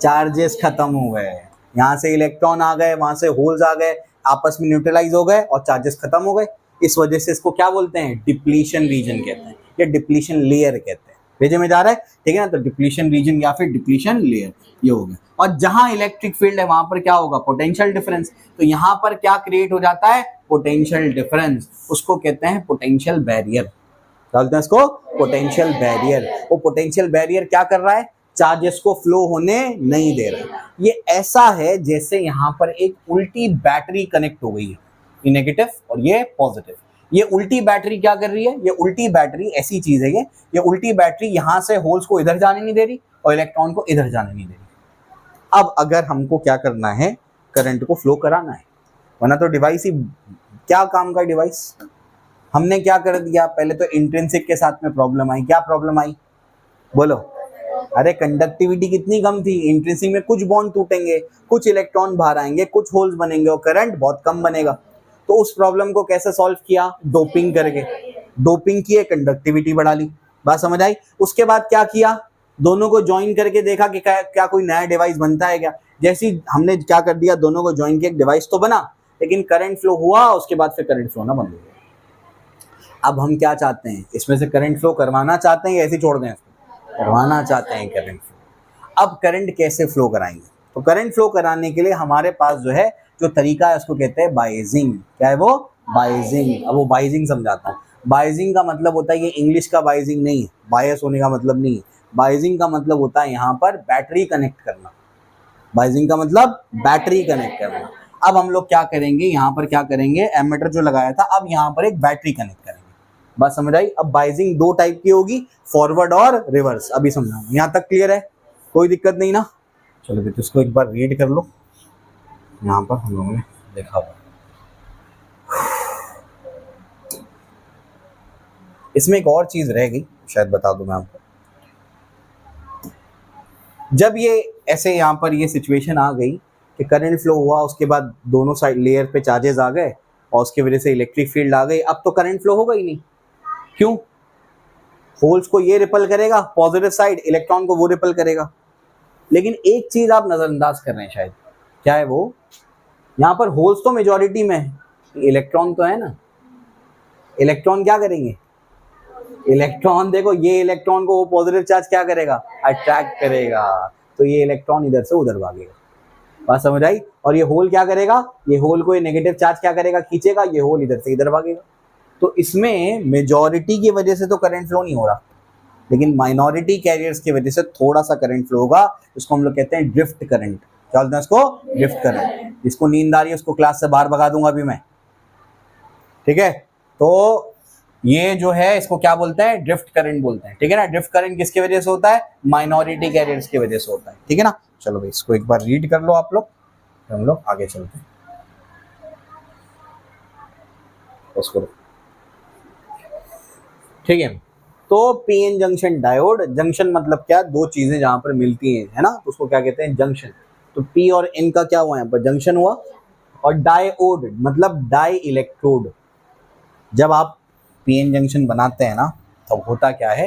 चार्जेस खत्म हो गए। यहाँ से इलेक्ट्रॉन आ गए, वहां से होल्स आ गए, आपस में न्यूट्रलाइज हो गए और चार्जेस खत्म हो गए। इस वजह से इसको क्या बोलते हैं? डिप्लीशन रीजन कहते हैं, या डिप्लीशन लेयर कहते हैं। भेजे में जा रहा है, ठीक है ना। तो डिप्लीशन रीजन या फिर डिप्लीशन लेयर, ये हो गया। और जहां इलेक्ट्रिक फील्ड है वहां पर क्या होगा? Potential difference. तो यहाँ पर क्या क्रिएट हो जाता है? Potential difference. उसको कहते हैं पोटेंशियल बैरियर। बोलते हैं इसको पोटेंशियल बैरियर। वो पोटेंशियल बैरियर क्या कर रहा है? चार्जेस को फ्लो होने नहीं दे रहा। ये ऐसा है जैसे यहाँ पर एक उल्टी बैटरी कनेक्ट हो गई है, ये नेगेटिव और ये पॉजिटिव। ये उल्टी बैटरी क्या कर रही है? ये उल्टी बैटरी ऐसी चीज है, ये उल्टी बैटरी यहाँ से होल्स को इधर जाने नहीं दे रही और इलेक्ट्रॉन को इधर जाने नहीं दे रही। अब अगर हमको क्या करना है? करंट को फ्लो कराना है, वरना तो डिवाइस ही क्या काम का डिवाइस। हमने क्या कर दिया? पहले तो इंट्रिंसिक के साथ में प्रॉब्लम आई। क्या प्रॉब्लम आई? बोलो। अरे कंडक्टिविटी कितनी कम थी। इंट्रिंसिक में कुछ बॉन्ड टूटेंगे, कुछ इलेक्ट्रॉन बाहर आएंगे, कुछ होल्स बनेंगे और करंट बहुत कम बनेगा। तो उस प्रॉब्लम को कैसे सॉल्व किया? डोपिंग करके। डोपिंग किए, कंडक्टिविटी बढ़ा ली। बात समझ आई? उसके बाद क्या किया? दोनों को ज्वाइन करके देखा कि क्या कोई नया डिवाइस बनता है क्या। जैसे हमने क्या कर दिया, दोनों को ज्वाइन किया, एक डिवाइस तो बना, लेकिन करंट फ्लो हुआ, उसके बाद फिर करंट फ्लो होना बंद हो गया। अब हम क्या चाहते हैं? इसमें से करंट फ्लो करवाना चाहते हैं या ऐसे छोड़ दें इसको? करवाना चाहते हैं करंट फ्लो। अब करंट कैसे फ्लो कराएंगे? तो करंट फ्लो कराने के लिए हमारे पास जो है जो तरीका है उसको कहते हैं बाइजिंग। क्या है वो? बाइजिंग। अब वो बाइजिंग समझाता हूँ। बाइजिंग का मतलब होता है, ये इंग्लिश का बाइजिंग नहीं है, बायस होने का मतलब नहीं है। बाइजिंग का मतलब होता है यहाँ पर बैटरी कनेक्ट करना। बाइजिंग का मतलब बैटरी कनेक्ट करना। अब हम लोग क्या करेंगे? यहाँ पर क्या करेंगे? एमीटर जो लगाया था, अब यहाँ पर एक बैटरी कनेक्ट करेंगे। बात समझ आई? अब बाइजिंग दो टाइप की होगी, फॉरवर्ड और रिवर्स। अभी समझाऊंगा। यहाँ तक क्लियर है? कोई दिक्कत नहीं ना? चलो बेटे इसको एक बार रीड कर लो। यहाँ पर हम लोगों ने देखा हुआ, इसमें एक और चीज रह गई, शायद बता दूं मैं आपको। जब ये ऐसे यहाँ पर ये सिचुएशन आ गई कि करंट फ्लो हुआ, उसके बाद दोनों साइड लेयर पे चार्जेस आ गए और उसकी वजह से इलेक्ट्रिक फील्ड आ गई, अब तो करंट फ्लो होगा ही नहीं। क्यों? होल्स को ये रिपल करेगा पॉजिटिव साइड, इलेक्ट्रॉन को वो रिपल करेगा। लेकिन एक चीज आप नजरअंदाज कर रहे हैं शायद, क्या है वो, यहाँ पर होल्स तो मेजॉरिटी में है, इलेक्ट्रॉन तो है ना, इलेक्ट्रॉन क्या करेंगे, इलेक्ट्रॉन देखो ये इलेक्ट्रॉन को वो पॉजिटिव चार्ज क्या करेगा, अट्रैक्ट करेगा, तो ये इलेक्ट्रॉन इधर से उधर भागेगा, बात समझ आई। और ये होल क्या करेगा, ये होल को ये नेगेटिव चार्ज क्या करेगा, खींचेगा, ये होल इधर से इधर भागेगा। तो इसमें मेजॉरिटी की वजह से तो करंट फ्लो नहीं हो रहा, लेकिन माइनॉरिटी कैरियर्स की वजह से थोड़ा सा करंट फ्लो होगा, इसको हम लोग कहते हैं ड्रिफ्ट करंट। क्या बोलते हैं इसको, ड्रिफ्ट करंट। इसको नींद आ रही है उसको क्लास से बाहर भगा दूंगा अभी मैं, ठीक है। तो ये जो है इसको क्या बोलते हैं, ड्रिफ्ट करंट बोलते हैं, ठीक है ना। ड्रिफ्ट करंट किसकी वजह से होता है, माइनॉरिटी कैरियर्स की वजह से होता है, ठीक है ना। चलो भाई इसको एक बार रीड कर लो आप लोग, हम लोग आगे चलते हैं उसको, ठीक है। तो पीएन जंक्शन डायोड, जंक्शन मतलब क्या, दो चीजें जहां पर मिलती हैं, है ना, तो उसको क्या कहते हैं, जंक्शन। तो पी और एन का क्या हुआ यहाँ पर, जंक्शन हुआ। और डायोड मतलब डाई इलेक्ट्रोड, जब आप पीएन जंक्शन बनाते हैं ना तब होता क्या है,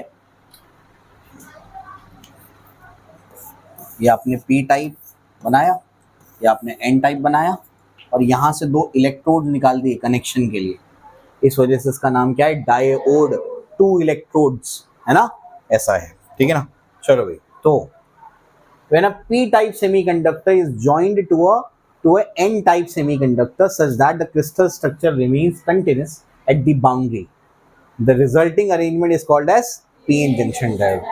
ये आपने पी टाइप बनाया, या आपने एन टाइप बनाया, और यहाँ से दो इलेक्ट्रोड निकाल दिए कनेक्शन के लिए, इस वजह से इसका नाम क्या है, डायोड, टू इलेक्ट्रोड्स, है ना, ऐसा है, ठीक है ना। चलो भाई, तो when a p type semiconductor is joined to a n type semiconductor such that the crystal structure remains continuous at the boundary, the resulting arrangement is called as p-n junction diode।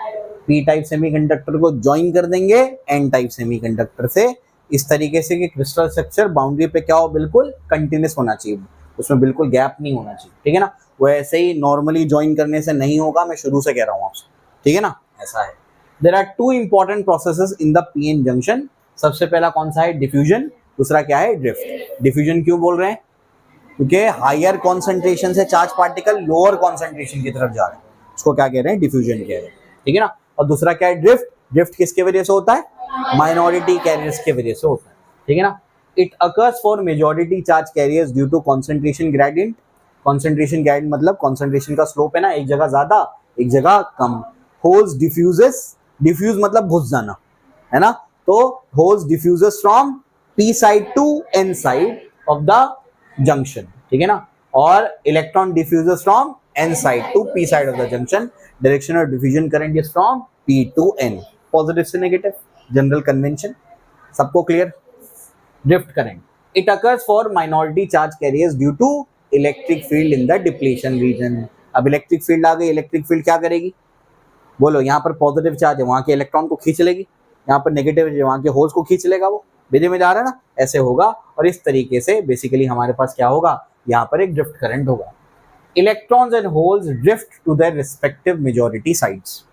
p type semiconductor को join कर देंगे n type semiconductor से, इस तरीके से कि crystal structure boundary पे क्या हो, बिल्कुल कंटिन्यूस होना चाहिए, उसमें बिल्कुल गैप नहीं होना चाहिए, ठीक है ना। वो ऐसे ही नॉर्मली ज्वाइन करने से नहीं होगा, मैं शुरू से कह रहा हूँ आपसे, ठीक है ना, ऐसा है। There are two important processes in the p-n junction। सबसे पहला कौन सा है, डिफ्यूजन, दूसरा क्या है, ड्रिफ्ट। डिफ्यूजन क्यों बोल रहे हैं, क्योंकि हायर कॉन्सेंट्रेशन से चार्ज पार्टिकल लोअर कॉन्सेंट्रेशन की तरफ जा रहे हैं, उसको क्या कह रहे हैं, डिफ्यूजन कह रहे हैं, ठीक है ना। और दूसरा क्या है, ड्रिफ्ट। ड्रिफ्ट किसके वजह से होता है, माइनॉरिटी कैरियर्स के वजह से होता है, ठीक है ना। It occurs for majority charge carriers due to concentration gradient. Concentration gradient मतलब कॉन्सेंट्रेशन का स्लोप है ना, एक जगह ज्यादा एक जगह कम। होल्स डिफ्यूजेस, डिफ्यूज मतलब घुस जाना, है ना। तो holes diffuses from P side to N side of the junction, ठीक है ना। और electron diffuses from N side to P side of the junction. Direction of diffusion current is from P to N, positive से negative, general convention, सबको clear. Drift current, it occurs for minority charge carriers due to electric field in the depletion region. अब electric field आ गई, electric field क्या करेगी, बोलो, यहाँ पर पॉजिटिव चार्ज है, वहां के इलेक्ट्रॉन को खींच लेगी, यहाँ पर नेगेटिव है, वहां के होल्स को खींच लेगा, वो मेरे में जा रहा है ना, ऐसे होगा। और इस तरीके से बेसिकली हमारे पास क्या होगा, यहाँ पर एक ड्रिफ्ट करंट होगा। Electrons and holes drift to their respective majority sides.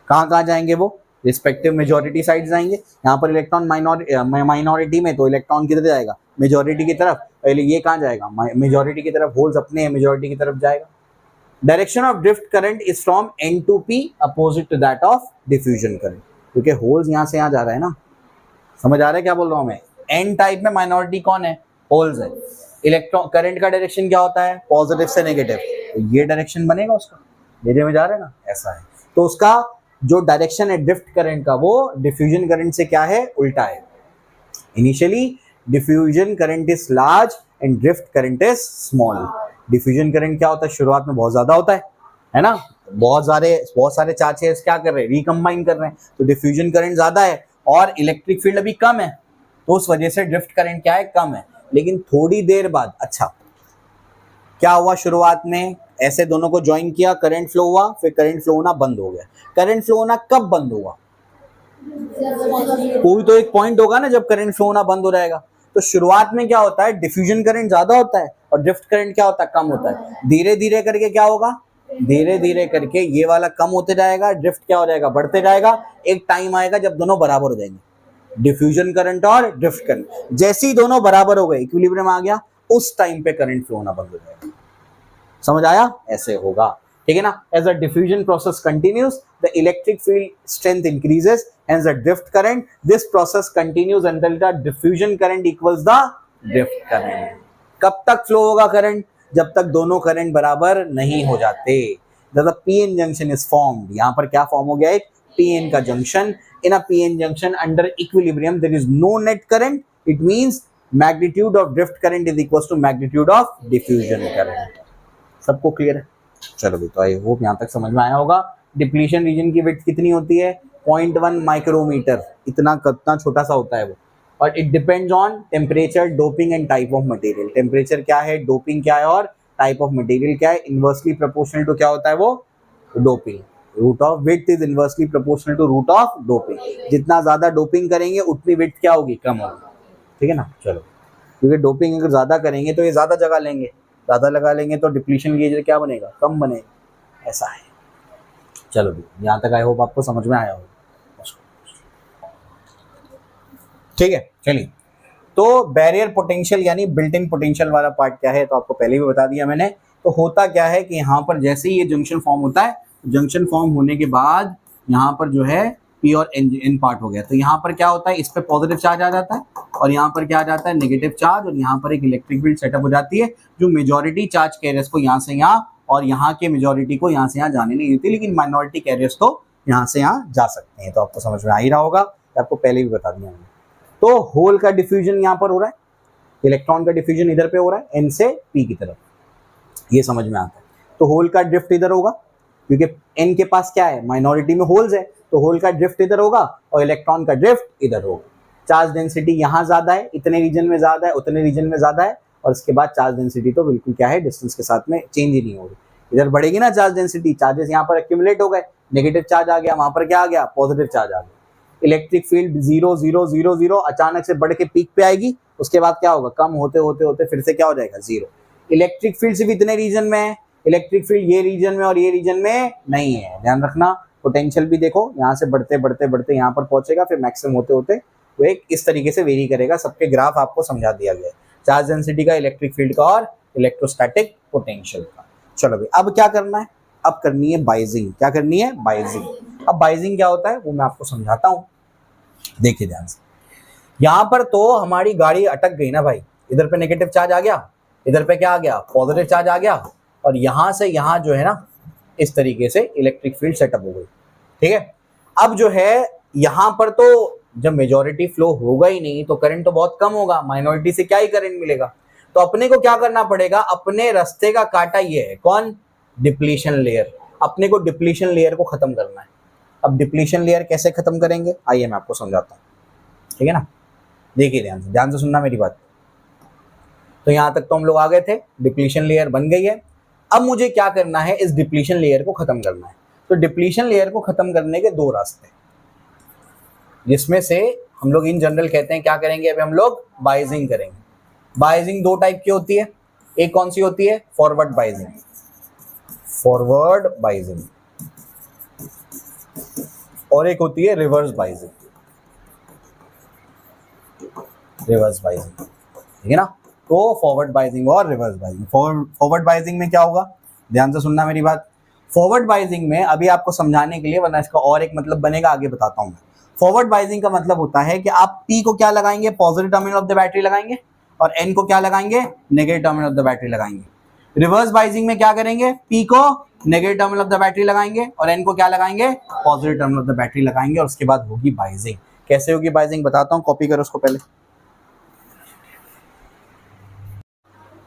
कहाँ कहाँ जाएंगे वो, रिस्पेक्टिव मेजॉरिटी साइड्स जाएंगे। यहाँ पर इलेक्ट्रॉन माइनॉरिटी में, तो इलेक्ट्रॉन किधर जाएगा, मेजॉरिटी की तरफ। पहले ये कहाँ जाएगा, मेजॉरिटी की तरफ, होल्स अपने मेजॉरिटी की तरफ जाएगा। Direction of drift current is from N to P opposite to that of diffusion current, क्योंकि होल्स यहाँ से यहाँ जा रहा है ना, समझ आ रहा है क्या बोल रहा हूँ मैं। एन टाइप में माइनॉरिटी कौन है, होल्स है। इलेक्ट्रॉन करंट का डायरेक्शन क्या होता है, पॉजिटिव से नेगेटिव, तो ये डायरेक्शन बनेगा उसका, मेरे में जा रहा है ना, ऐसा है। तो उसका जो डायरेक्शन है ड्रिफ्ट करंट का, वो डिफ्यूजन करंट से क्या है, उल्टा है। Initially diffusion current is large and drift current is small. Diffusion current क्या होता है, शुरुआत में बहुत ज्यादा होता है ना, बहुत सारे चार्जेस क्या कर रहे हैं, रिकम्बाइन कर रहे हैं, तो डिफ्यूजन करंट ज्यादा है और इलेक्ट्रिक फील्ड अभी कम है, तो उस वजह से ड्रिफ्ट करंट क्या है, कम है। लेकिन थोड़ी देर बाद, अच्छा क्या हुआ, शुरुआत में ऐसे दोनों को ज्वाइन किया, करंट फ्लो हुआ, फिर करंट फ्लो होना बंद हो गया। करंट फ्लो होना कब बंद हुआ, कोई तो एक पॉइंट होगा ना जब करंट फ्लो होना बंद हो जाएगा। तो शुरुआत में क्या होता है, डिफ्यूजन करंट ज्यादा होता है और ड्रिफ्ट करंट क्या होता है, कम होता है। धीरे धीरे करके क्या होगा, धीरे धीरे करके ये वाला कम होते जाएगा, ड्रिफ्ट क्या हो जाएगा, बढ़ते जाएगा। एक टाइम आएगा जब दोनों बराबर हो जाएंगे, डिफ्यूजन करंट और ड्रिफ्ट करंट। जैसे ही दोनों बराबर हो गए, इक्विलिब्रियम आ गया, उस टाइम पे करंट फ्लो होना बंद हो जाएगा। समझ आया, ऐसे होगा, ठीक है ना। As the diffusion process continues, the electric field strength increases, hence the drift current. This process continues until the diffusion current equals the drift current. कब तक फ्लो होगा करंट, जब तक दोनों करंट बराबर नहीं हो जाते। The p-n junction is formed. यहाँ पर क्या फॉर्म हो गया, एक p-n का junction. In a p-n junction under equilibrium there is no net current it means magnitude of drift current is equal to magnitude of diffusion current. सबको clear है? चलो भी, तो आई होप यहाँ तक समझ में आया होगा। डिप्लीशन रीजन की विड्थ कितनी होती है? 0.1 माइक्रोमीटर, इतना कितना छोटा सा होता है वो। और it depends on temperature, doping and type of material. Temperature क्या है, डोपिंग क्या है और टाइप ऑफ मटेरियल क्या है। इनवर्सली प्रोपोर्शनल टू क्या होता है वो? Doping. Root of width is inversely proportional to root of doping. जितना ज्यादा डोपिंग करेंगे उतनी विड्थ क्या होगी? कम होगी। ठीक है ना? चलो, क्योंकि डोपिंग अगर ज्यादा करेंगे तो ये ज्यादा जगह लेंगे, ज्यादा लगा लेंगे तो डिप्लीशन गेज क्या बनेगा? कम बनेगा। ऐसा है। चलो भी, यहाँ तक आई होप आपको समझ में आया होगा। ठीक है, चलिए। तो बैरियर पोटेंशियल यानी बिल्ट इन पोटेंशियल वाला पार्ट क्या है, तो आपको पहले भी बता दिया मैंने। तो होता क्या है कि यहाँ पर जैसे ही ये जंक्शन फॉर्म होता है, जंक्शन फॉर्म होने के बाद यहाँ पर जो है पी और एन पार्ट हो गया। तो यहाँ पर क्या होता है, इस पर पॉजिटिव चार्ज आ जाता है और यहाँ पर क्या आ जाता है? Negative charge. और यहाँ पर एक इलेक्ट्रिक फील्ड सेटअप हो जाती है जो मेजॉरिटी चार्ज कैरियर्स को यहाँ से यहाँ और यहाँ के मेजॉरिटी को यहाँ से यहाँ जाने नहीं देती, लेकिन माइनॉरिटी कैरियर्स तो यहाँ से यहाँ जा सकते हैं। तो आपको समझ में आ ही रहा होगा, आपको पहले भी बता दिया मैंने। तो होल का डिफ्यूजन यहाँ पर हो रहा है, इलेक्ट्रॉन का डिफ्यूजन इधर पे हो रहा है, एन से पी की तरफ, ये समझ में आता है। तो होल का ड्रिफ्ट इधर होगा, क्योंकि एन के पास क्या है? माइनॉरिटी में होल्स है, तो होल का ड्रिफ्ट इधर होगा और इलेक्ट्रॉन का ड्रिफ्ट इधर होगा। चार्ज डेंसिटी यहाँ ज्यादा है, इतने रीजन में ज्यादा है, उतने रीजन में ज्यादा है, और इसके बाद चार्ज डेंसिटी तो बिल्कुल क्या है? डिस्टेंस के साथ में चेंज ही नहीं हो रही। इधर बढ़ेगी ना चार्ज डेंसिटी, चार्जेस यहाँ पर एक्यूमुलेट हो गए, नेगेटिव चार्ज आ गया, वहां पर क्या आ गया? पॉजिटिव चार्ज आ गया। इलेक्ट्रिक फील्ड 0 0 0 0 अचानक से बढ़ के पीक पे आएगी, उसके बाद क्या होगा? कम होते होते होते फिर से क्या हो जाएगा? 0। इलेक्ट्रिक फील्ड सिर्फ इतने रीजन में है, इलेक्ट्रिक फील्ड ये रीजन में और ये रीजन में नहीं है, ध्यान रखना। पोटेंशियल भी देखो, यहाँ से बढ़ते बढ़ते बढ़ते यहाँ पर पहुंचेगा, फिर मैक्सिमम होते होते वो एक इस तरीके से वेरी करेगा। सबके ग्राफ आपको समझा दिया गया है, चार्ज डेंसिटी का, इलेक्ट्रिक फील्ड का और इलेक्ट्रोस्टैटिक पोटेंशियल का। चलो भाई, अब क्या करना है? अब करनी है बाइजिंग। क्या करनी है? बाइजिंग। अब बाइजिंग क्या होता है वो मैं आपको समझाता हूँ, देखिए ध्यान से। यहाँ पर तो हमारी गाड़ी अटक गई ना भाई, इधर पे नेगेटिव चार्ज आ गया, इधर पे क्या आ गया? पॉजिटिव चार्ज आ गया, और यहाँ से यहाँ जो है ना इस तरीके से इलेक्ट्रिक फील्ड सेटअप हो गई। ठीक है, अब जो है यहाँ पर तो जब मेजॉरिटी फ्लो होगा ही नहीं तो करंट तो बहुत कम होगा, माइनॉरिटी से क्या ही करंट मिलेगा। तो अपने को क्या करना पड़ेगा? अपने रास्ते का कांटा ये है, कौन? Depletion layer. अपने को डिप्लीशन लेयर को खत्म करना है। अब डिप्लीशन लेयर कैसे खत्म करेंगे, आइए मैं आपको समझाता हूँ। ठीक है ना, देखिए ध्यान से सुनना मेरी बात। तो यहाँ तक तो हम लोग आ गए थे, डिप्लीशन लेयर बन गई है। अब मुझे क्या करना है? इस डिप्लीशन लेयर को खत्म करना है। तो डिप्लीशन लेयर को खत्म करने के दो रास्ते, जिसमें से हम लोग इन जनरल कहते हैं क्या करेंगे? अभी हम लोग बाइजिंग करेंगे। बाइजिंग दो टाइप की होती है, एक कौन सी होती है? फॉरवर्ड बाइजिंग। फॉरवर्ड बाइजिंग, और एक होती है रिवर्स बाइजिंग। रिवर्स बाइजिंग, ठीक है ना। तो फॉरवर्ड बाइजिंग और रिवर्स बाइजिंग। फॉरवर्ड बाइजिंग में क्या होगा? ध्यान से सुनना मेरी बात। फॉरवर्ड बाइजिंग में अभी आपको समझाने के लिए, वरना इसका और एक मतलब बनेगा, आगे बताता हूं मैं। फॉरवर्ड बाइजिंग का मतलब होता है कि आप P को क्या लगाएंगे? Positive terminal of the battery लगाएंगे, और N को क्या लगाएंगे? Negative terminal of the battery लगाएंगे। रिवर्स बाइजिंग में क्या करेंगे? P को negative terminal of the battery लगाएंगे और N को क्या लगाएंगे? Positive terminal of the battery लगाएंगे, और उसके बाद होगी बाइजिंग। कैसे होगी बाइजिंग बताता हूं, कॉपी करो उसको पहले।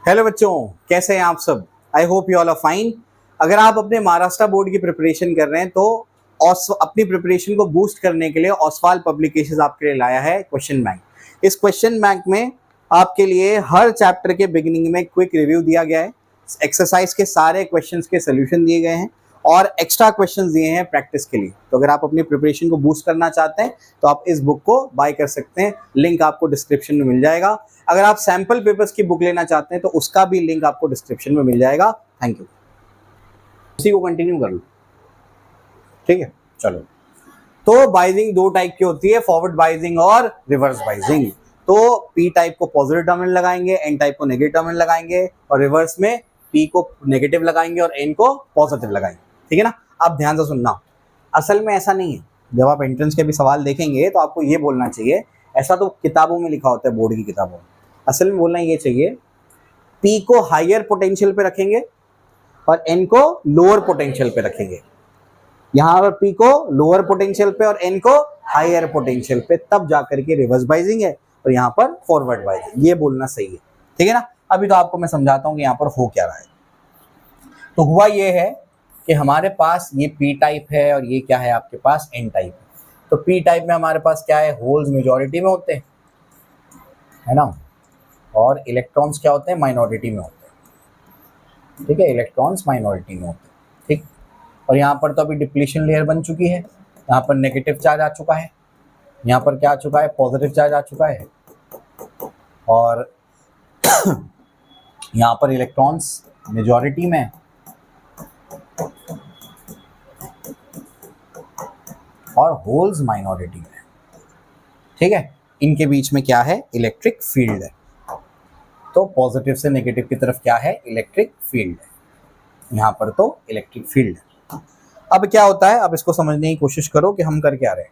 हेलो बच्चों, कैसे हैं आप सब? I hope you all are fine. अगर आप अपने महाराष्ट्र बोर्ड की प्रिपरेशन कर रहे हैं तो अपनी प्रिपरेशन को बूस्ट करने के लिए ओसवाल पब्लिकेशंस आपके लिए लाया है क्वेश्चन बैंक। इस क्वेश्चन बैंक में आपके लिए हर चैप्टर के बिगिनिंग में क्विक रिव्यू दिया गया है, एक्सरसाइज के सारे क्वेश्चंस के सोल्यूशन दिए गए हैं, और एक्स्ट्रा क्वेश्चंस दिए हैं प्रैक्टिस के लिए। तो अगर आप अपनी प्रिपरेशन को बूस्ट करना चाहते हैं तो आप इस बुक को बाय कर सकते हैं, लिंक आपको डिस्क्रिप्शन में मिल जाएगा। अगर आप सैंपल पेपर्स की बुक लेना चाहते हैं तो उसका भी लिंक आपको डिस्क्रिप्शन में मिल जाएगा। Thank you. इसी को कंटिन्यू कर लो, ठीक है। चलो, तो बाइजिंग दो टाइप की होती है, फॉरवर्ड बाइजिंग और रिवर्स बाइजिंग। तो पी टाइप को पॉजिटिव टर्मिनल लगाएंगे, एन टाइप को नेगेटिव टर्मिनल लगाएंगे, और रिवर्स में पी को नेगेटिव लगाएंगे और एन को पॉजिटिव लगाएंगे, ठीक है ना। अब ध्यान से सुनना, असल में ऐसा नहीं है। जब आप एंट्रेंस के भी सवाल देखेंगे तो आपको ये बोलना चाहिए, ऐसा तो किताबों में लिखा होता है, बोर्ड की किताबों में। असल में बोलना ये चाहिए, पी को हायर पोटेंशियल पे रखेंगे और एन को लोअर पोटेंशियल पे रखेंगे। यहाँ पर पी को लोअर पोटेंशियल पे और एन को हायर पोटेंशियल पे, तब जाकर के रिवर्स बाइजिंग है। और यहाँ पर फॉरवर्ड बाइजिंग, ये बोलना सही है, ठीक है ना। अभी तो आपको मैं समझाता हूँ कि यहाँ पर हो क्या रहा है। तो हुआ ये है कि हमारे पास ये पी टाइप है और ये क्या है आपके पास एन टाइप है। तो पी टाइप में हमारे पास क्या है, होल्स मेजॉरिटी में होते हैं, है ना, और इलेक्ट्रॉन्स क्या होते हैं, माइनॉरिटी में होते हैं, ठीक है, इलेक्ट्रॉन्स माइनॉरिटी में होते हैं, ठीक। और यहाँ पर तो अभी डिप्लीशन लेयर बन चुकी है, यहाँ पर नेगेटिव चार्ज आ चुका है, यहाँ पर क्या आ चुका है, पॉजिटिव चार्ज आ चुका है, और यहाँ पर इलेक्ट्रॉन्स मेजॉरिटी में और होल्स माइनॉरिटी में, ठीक है। इनके बीच में क्या है, इलेक्ट्रिक फील्ड है। तो पॉजिटिव से नेगेटिव की तरफ क्या है, इलेक्ट्रिक फील्ड है, यहाँ पर तो इलेक्ट्रिक फील्ड है। अब क्या होता है, अब इसको समझने की कोशिश करो कि हम कर क्या रहे हैं।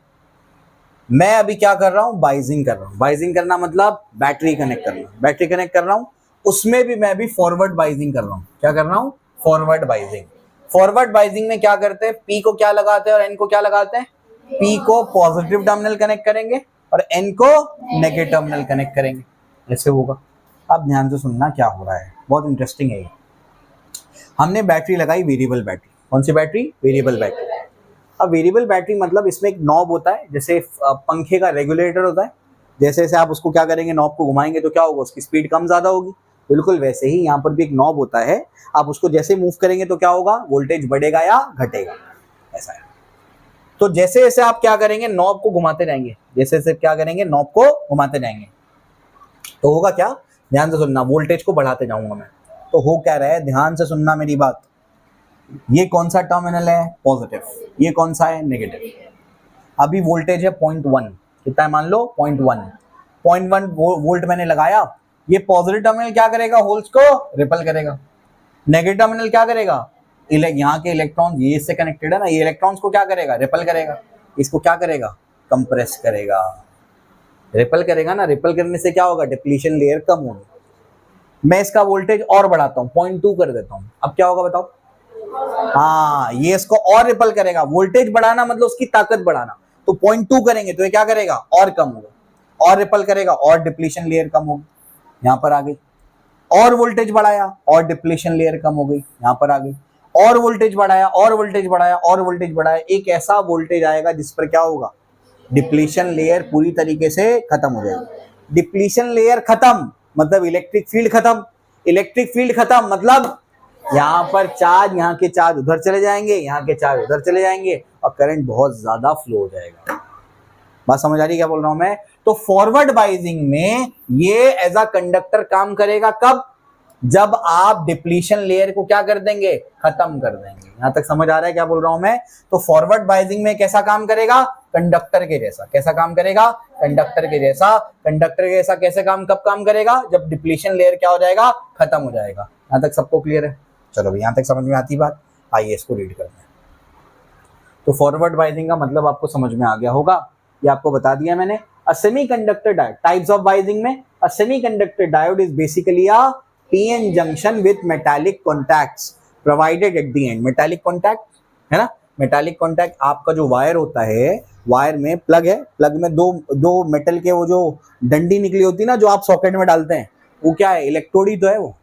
मैं अभी क्या कर रहा हूँ, बाइजिंग कर रहा हूँ। बाइजिंग करना मतलब बैटरी कनेक्ट करना, बैटरी कनेक्ट कर रहा हूँ, उसमें भी मैं भी फॉरवर्ड बाइजिंग कर रहा हूँ। क्या कर रहा हूँ, फॉरवर्ड बाइजिंग। फॉरवर्ड बाइजिंग में क्या करते हैं, पी को क्या लगाते हैं और एन को क्या लगाते हैं, पी को पॉजिटिव टर्मिनल कनेक्ट करेंगे और एन को नेगेटिव टर्मिनल कनेक्ट करेंगे, ऐसे होगा। अब ध्यान से सुनना क्या हो रहा है, बहुत इंटरेस्टिंग है ये। हमने बैटरी लगाई, वेरिएबल बैटरी। कौन सी बैटरी, वेरिएबल बैटरी। अब वेरिएबल बैटरी मतलब इसमें एक नॉब होता है, जैसे पंखे का रेगुलेटर होता है, जैसे जैसे आप उसको क्या करेंगे, नॉब को घुमाएंगे तो क्या होगा, उसकी स्पीड कम ज्यादा होगी। बिल्कुल वैसे ही यहाँ पर भी एक नॉब होता है, आप उसको जैसे मूव करेंगे तो क्या होगा, वोल्टेज बढ़ेगा या घटेगा, ऐसा है। तो जैसे जैसे आप क्या करेंगे, नॉब को घुमाते जाएंगे, जैसे जैसे क्या करेंगे, नॉब को घुमाते जाएंगे, तो होगा क्या, ध्यान से सुनना, वोल्टेज को बढ़ाते जाऊंगा मैं। तो हो क्या रहा है, ध्यान से सुनना मेरी बात। ये कौन सा टर्मिनल है, पॉजिटिव, ये कौन सा है, नेगेटिव। अभी वोल्टेज है 0.1, कितना है, मान लो 0.1 वोल्ट मैंने लगाया। ये पॉजिटिव टर्मिनल क्या करेगा, होल्स को रिपल करेगा। नेगेटिव टर्मिनल क्या करेगा, यहाँ के इलेक्ट्रॉन ये इससे कनेक्टेड है ना, ये इलेक्ट्रॉन्स को क्या करेगा, रिपल करेगा। इसको क्या करेगा, कंप्रेस करेगा, रिपल करेगा ना। रिपल करने से क्या होगा, डिप्लीशन लेयर कम होगी। मैं इसका वोल्टेज और बढ़ाता हूँ, 0.2 कर देता हूँ। अब क्या होगा बताओ, हाँ, ये इसको और रिपल करेगा। वोल्टेज बढ़ाना मतलब उसकी ताकत बढ़ाना, तो 0.2 करेंगे तो ये क्या करेगा, और कम होगा, और रिपल करेगा और डिप्लीशन लेयर कम होगी, यहाँ पर आ गई। और वोल्टेज बढ़ाया और डिप्लीशन लेयर कम हो गई, यहाँ पर आ गई। और वोल्टेज बढ़ाया और वोल्टेज बढ़ाया और वोल्टेज बढ़ाया, एक ऐसा वोल्टेज आएगा जिस पर क्या होगा, डिप्लीशन लेयर पूरी तरीके से खत्म हो जाएगी। डिप्लीशन लेयर खत्म मतलब इलेक्ट्रिक फील्ड खत्म, इलेक्ट्रिक फील्ड खत्म मतलब यहाँ पर चार्ज, यहाँ के चार्ज उधर चले जाएंगे, यहाँ के चार्ज उधर चले जाएंगे और करंट बहुत ज्यादा फ्लो हो जाएगा। बात समझ आ रही है क्या बोल रहा हूं मैं। तो फॉरवर्ड बाइजिंग में ये एज अ कंडक्टर काम करेगा, कब, जब आप डिप्लीशन लेयर को क्या कर देंगे, खत्म कर देंगे। यहां तक समझ आ रहा है क्या बोल रहा हूं मैं। तो फॉरवर्ड बाइजिंग में कैसा काम करेगा, कंडक्टर के जैसा। कैसा काम करेगा, कंडक्टर के जैसा। कंडक्टर के जैसा कैसे काम, कब काम करेगा, जब डिप्लीशन लेयर क्या हो जाएगा, खत्म हो जाएगा। यहां तक सबको क्लियर है, चलो यहां तक समझ में आती बात। आइए इसको रीड करते हैं। तो फॉरवर्ड बाइजिंग का मतलब आपको समझ में आ गया होगा, ये आपको बता दिया मैंने। A semiconductor diode, types of biasing में a semiconductor diode is basically a PN junction with metallic contacts provided at the end. Metallic contact है ना, मेटालिक कॉन्टैक्ट, आपका जो वायर होता है, वायर में प्लग है, प्लग में दो मेटल के वो जो डंडी निकली होती है ना, जो आप सॉकेट में डालते हैं, वो क्या है, इलेक्ट्रोड ही तो है वो।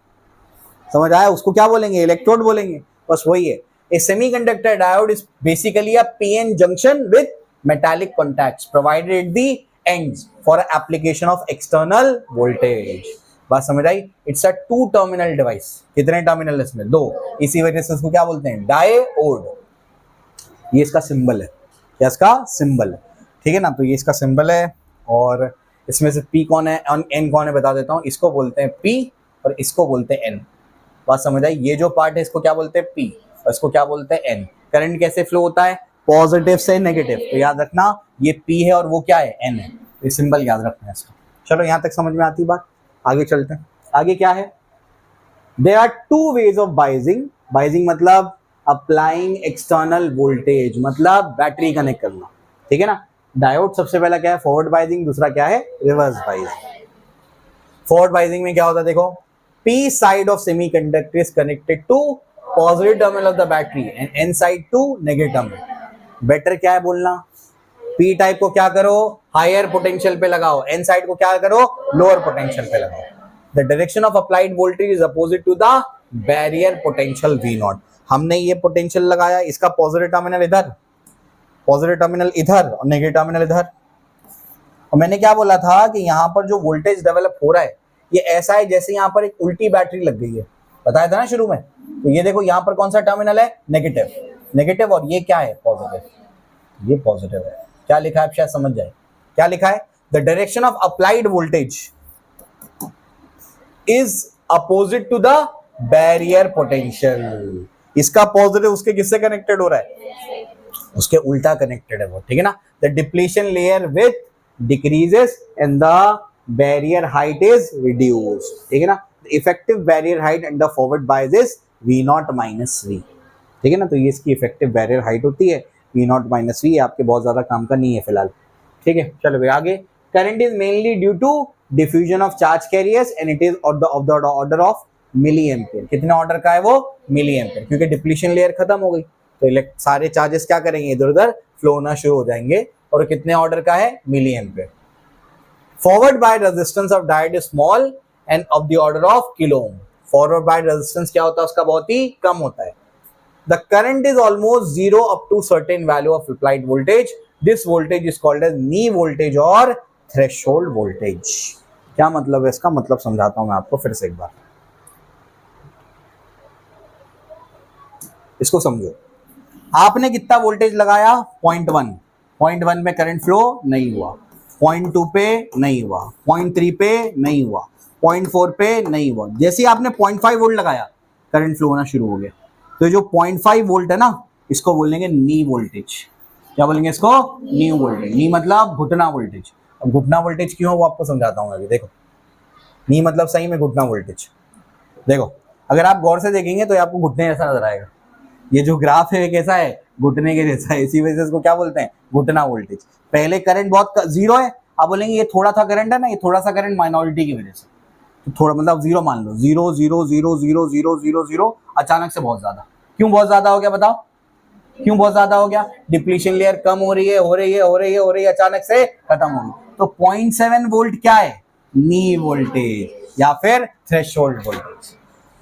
समझ आया, उसको क्या बोलेंगे, इलेक्ट्रोड बोलेंगे, बस वही है। A semiconductor diode is basically a PN junction with metallic contacts provided at the ends for application of external voltage। बात समझ आई। It's a 2 terminal device. कितने टर्मिनल है इसमें, 2। इसी वजह से इसको क्या बोलते हैं, डायोड। ये इसका सिंबल है, क्या इसका सिंबल है, ठीक है ना। तो ये इसका सिंबल है और इसमें से P कौन है और N कौन है बता देता हूँ। इसको बोलते हैं P और इसको बोलते हैं N। बात समझ आई। ये जो पार्ट है इसको क्या बोलते हैं P और इसको क्या बोलते हैं N। करंट कैसे फ्लो होता है, पॉजिटिव से नेगेटिव। तो याद रखना ये P है और वो क्या है, N है। ये सिंबल याद रखना है इसका। चलो यहाँ तक समझ में आती बात, आगे चलते हैं। आगे क्या है, देयर आर 2 ways ऑफ बाइजिंग। बाइजिंग मतलब अप्लाइंग एक्सटर्नल वोल्टेज, मतलब बैटरी कनेक्ट करना, ठीक है ना। डायोड सबसे पहला क्या है, फॉरवर्ड बाइजिंग, दूसरा क्या है, रिवर्स बाइजिंग। फॉरवर्ड बाइजिंग में क्या होता है, देखो, P side of semiconductor is connected to positive terminal of the battery and N side to negative terminal। Better क्या है बोलना, P टाइप को क्या करो, हायर पोटेंशियल पे लगाओ, एन साइड को क्या करो, लोअर पोटेंशियल पे लगाओ। The direction of applied voltage is opposite to the barrier potential V nought. हमने ये पोटेंशियल लगाया, इसका पॉजिटिव टर्मिनल इधर, पॉजिटिव टर्मिनल इधर और नेगेटिव टर्मिनल इधर। और मैंने क्या बोला था कि यहाँ पर जो वोल्टेज डेवलप हो रहा है ये ऐसा है जैसे यहाँ पर एक उल्टी बैटरी लग गई है, बताया था ना शुरू में। तो ये देखो यहाँ पर कौन सा टर्मिनल है, नेगेटिव, नेगेटिव, और ये क्या है, पॉजिटिव, ये पॉजिटिव है। क्या लिखा है आप शायद समझ जाए, क्या लिखा है, the direction of applied voltage is opposite to the barrier potential. इसका पॉजिटिव उसके किससे कनेक्टेड हो रहा है, उसके उल्टा कनेक्टेड है वो, ठीक है ना। The depletion layer with decreases and the barrier height is reduced, ठीक है ना। Effective barrier height and the forward bias is V not minus V, ठीक है ना। तो ये इसकी इफेक्टिव बैरियर हाइट होती है V नॉट माइनस V, आपके बहुत ज्यादा काम का नहीं है फिलहाल, ठीक है। चलो भाई आगे, current is mainly due to diffusion of charge carriers and it is of the order of milliampere. कितने ऑर्डर का है वो, मिली एम्पियर, क्योंकि डिप्लीशन लेयर खत्म हो गई तो सारे चार्जेस क्या करेंगे, इधर उधर फ्लो होना शुरू हो जाएंगे, और कितने ऑर्डर का है, milliampere. Forward bias resistance of diode is small and of the order of kilo ohm. Forward bias resistance क्या होता है, उसका बहुत ही कम होता है। The current is almost zero up to certain value of applied voltage, this voltage is called as knee voltage और थ्रेशोल्ड वोल्टेज। क्या मतलब है इसका, मतलब समझाता हूं मैं आपको फिर से एक बार, इसको समझो। आपने कितना वोल्टेज लगाया, 0.1, 0.1 में करंट फ्लो नहीं हुआ, 0.2 पे नहीं हुआ, 0.3 पे नहीं हुआ, 0.4 पे नहीं हुआ। जैसे ही आपने 0.5 वोल्ट लगाया करंट फ्लो होना शुरू हो गया। तो जो 0.5 वोल्ट है ना, इसको बोलेंगे नी वोल्टेज। क्या बोलेंगे इसको, नी वोल्टेज। नी मतलब घुटना वोल्टेज। अब घुटना वोल्टेज क्यों है वो आपको समझाता हूँ अभी। देखो, नी मतलब सही में घुटना वोल्टेज। देखो, अगर आप गौर से देखेंगे तो आपको घुटने जैसा नजर आएगा। ये जो ग्राफ है कैसा है, घुटने के जैसा है, इसी वजह से इसको क्या बोलते हैं, घुटना वोल्टेज। पहले करंट बहुत जीरो है, आप बोलेंगे ये थोड़ा सा करंट है ना, ये थोड़ा सा करंट माइनॉरिटी की वजह से, तो थोड़ा मतलब जीरो मान लो, 0 0 0 0 0 0 0, अचानक से बहुत ज्यादा। क्यों बहुत ज्यादा हो गया बताओ, क्यों बहुत ज्यादा हो गया, डिप्लीशन लेयर कम हो रही है, हो रही है, हो रही है, हो रही है, अचानक से खत्म हो गई। तो 0.7 वोल्ट क्या है, नी वोल्टेज या फिर थ्रेशोल्ड वोल्टेज।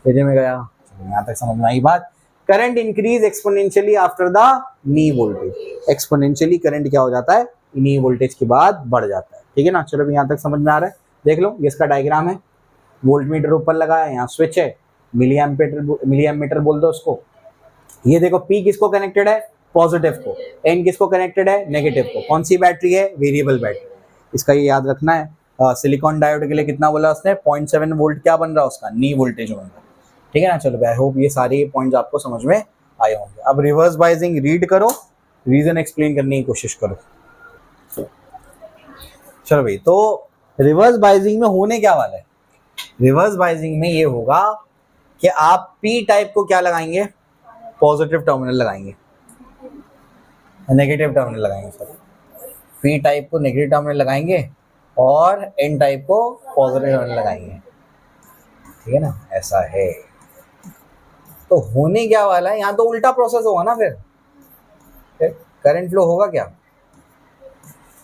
पेज में गया, यहाँ तक समझ में आई बात। Current increase exponentially after the knee voltage. Exponentially current क्या हो जाता है, नी वोल्टेज के बाद बढ़ जाता है, ठीक है ना। चलो यहाँ तक समझ में आ रहा है। देख लो, ये इसका डायग्राम है, वोल्ट मीटर ऊपर लगा है, यहाँ स्विच है, मिली एम्पीटर बोल दो उसको। ये देखो, P किसको कनेक्टेड है, पॉजिटिव को, N किसको कनेक्टेड है, नेगेटिव को। कौन सी बैटरी है, वेरिएबल बैटरी। इसका ये याद रखना है। सिलिकॉन डायोड के लिए कितना बोला उसने, 0.7 वोल्ट क्या बन रहा है उसका, नी वोल्टेज बन रहा है, ठीक है ना। चलो, आई होप ये सारे पॉइंट्स आपको समझ में आए होंगे। अब रिवर्स बाइजिंग रीड करो, रीजन एक्सप्लेन करने की कोशिश करो। चलो भाई, तो रिवर्स बाइजिंग में होने क्या वाला है, रिवर्स बाइजिंग में ये होगा कि आप P टाइप को क्या लगाएंगे, पॉजिटिव टर्मिनल लगाएंगे, नेगेटिव टर्मिनल लगाएंगे, सॉरी, P टाइप को नेगेटिव टर्मिनल लगाएंगे और N टाइप को पॉजिटिव टर्मिनल लगाएंगे, ठीक है ना। ऐसा है। तो होने क्या वाला है, यहाँ तो उल्टा प्रोसेस होगा ना, फिर करंट फ्लो होगा क्या,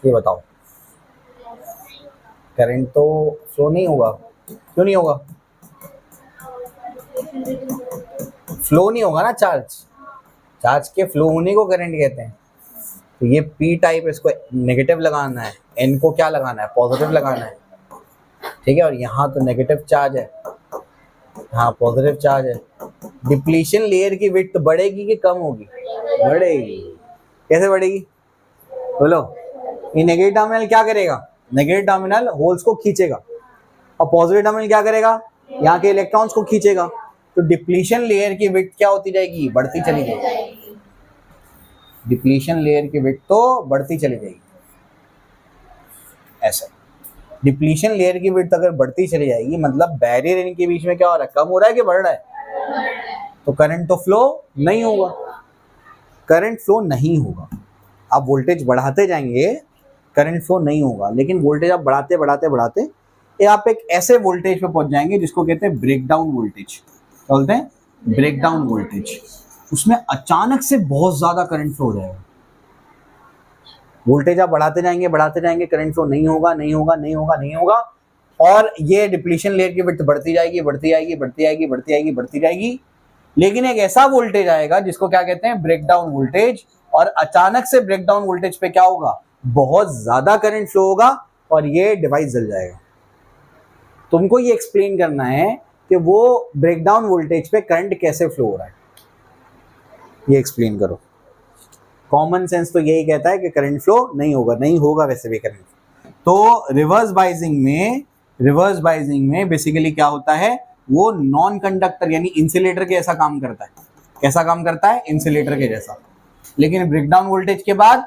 ये बताओ। करंट तो फ्लो नहीं होगा, क्यों नहीं होगा, फ्लो नहीं होगा ना, चार्ज के फ्लो होने को करंट कहते हैं। तो ये P टाइप, इसको नेगेटिव लगाना है, N को क्या लगाना है, पॉजिटिव लगाना है, ठीक है। और यहाँ तो नेगेटिव चार्ज है, हाँ पॉजिटिव चार्ज है। डिप्लीशन लेयर की विड्थ बढ़ेगी कि कम होगी, बढ़ेगी। कैसे बढ़ेगी बोलो, ये नेगेटिव टर्मिनल क्या करेगा, नेगेटिव टर्मिनल होल्स को खींचेगा, और पॉजिटिव टर्मिनल क्या करेगा, यहाँ के इलेक्ट्रॉन्स को खींचेगा। तो डिप्लीशन लेयर की विड्थ क्या होती जाएगी, बढ़ती चली जाएगी। डिप्लीशन लेयर की विड्थ तो बढ़ती चली जाएगी, ऐसा। डिप्लीशन लेयर की विड्थ अगर बढ़ती चली जाएगी, मतलब बैरियर इनके बीच में क्या हो रहा है, कम हो रहा है कि बढ़ रहा है, तो करंट तो फ्लो नहीं होगा, करंट फ्लो नहीं होगा। आप वोल्टेज बढ़ाते जाएंगे, करंट फ्लो नहीं होगा, लेकिन वोल्टेज आप बढ़ाते बढ़ाते बढ़ाते ये आप एक ऐसे वोल्टेज पे पहुंच जाएंगे जिसको कहते हैं ब्रेकडाउन वोल्टेज। क्या बोलते हैं, ब्रेकडाउन वोल्टेज। उसमें अचानक से बहुत ज्यादा करंट फ्लो हो जाएगा, वोल्टेज आप बढ़ाते जाएंगे, करंट फ्लो नहीं होगा, नहीं होगा, नहीं होगा, नहीं होगा, और ये डिप्लीशन लेयर की विड्थ बढ़ती जाएगी, बढ़ती जाएगी, बढ़ती जाएगी, बढ़ती जाएगी, बढ़ती जाएगी। लेकिन एक ऐसा वोल्टेज आएगा जिसको क्या कहते हैं, ब्रेकडाउन वोल्टेज, और अचानक से ब्रेकडाउन वोल्टेज पे क्या होगा, बहुत ज्यादा करंट फ्लो होगा और ये डिवाइस जल जाएगा। तुमको ये एक्सप्लेन करना है कि वो ब्रेकडाउन वोल्टेज पे करंट कैसे फ्लो हो रहा है, ये एक्सप्लेन करो। कॉमन सेंस तो यही कहता है कि करंट फ्लो नहीं होगा, नहीं होगा वैसे भी करंट। तो रिवर्स बाइजिंग में बेसिकली क्या होता है, वो नॉन कंडक्टर यानी इंसुलेटर के ऐसा काम करता है। कैसा काम करता है, इंसुलेटर के जैसा। लेकिन ब्रेकडाउन वोल्टेज के बाद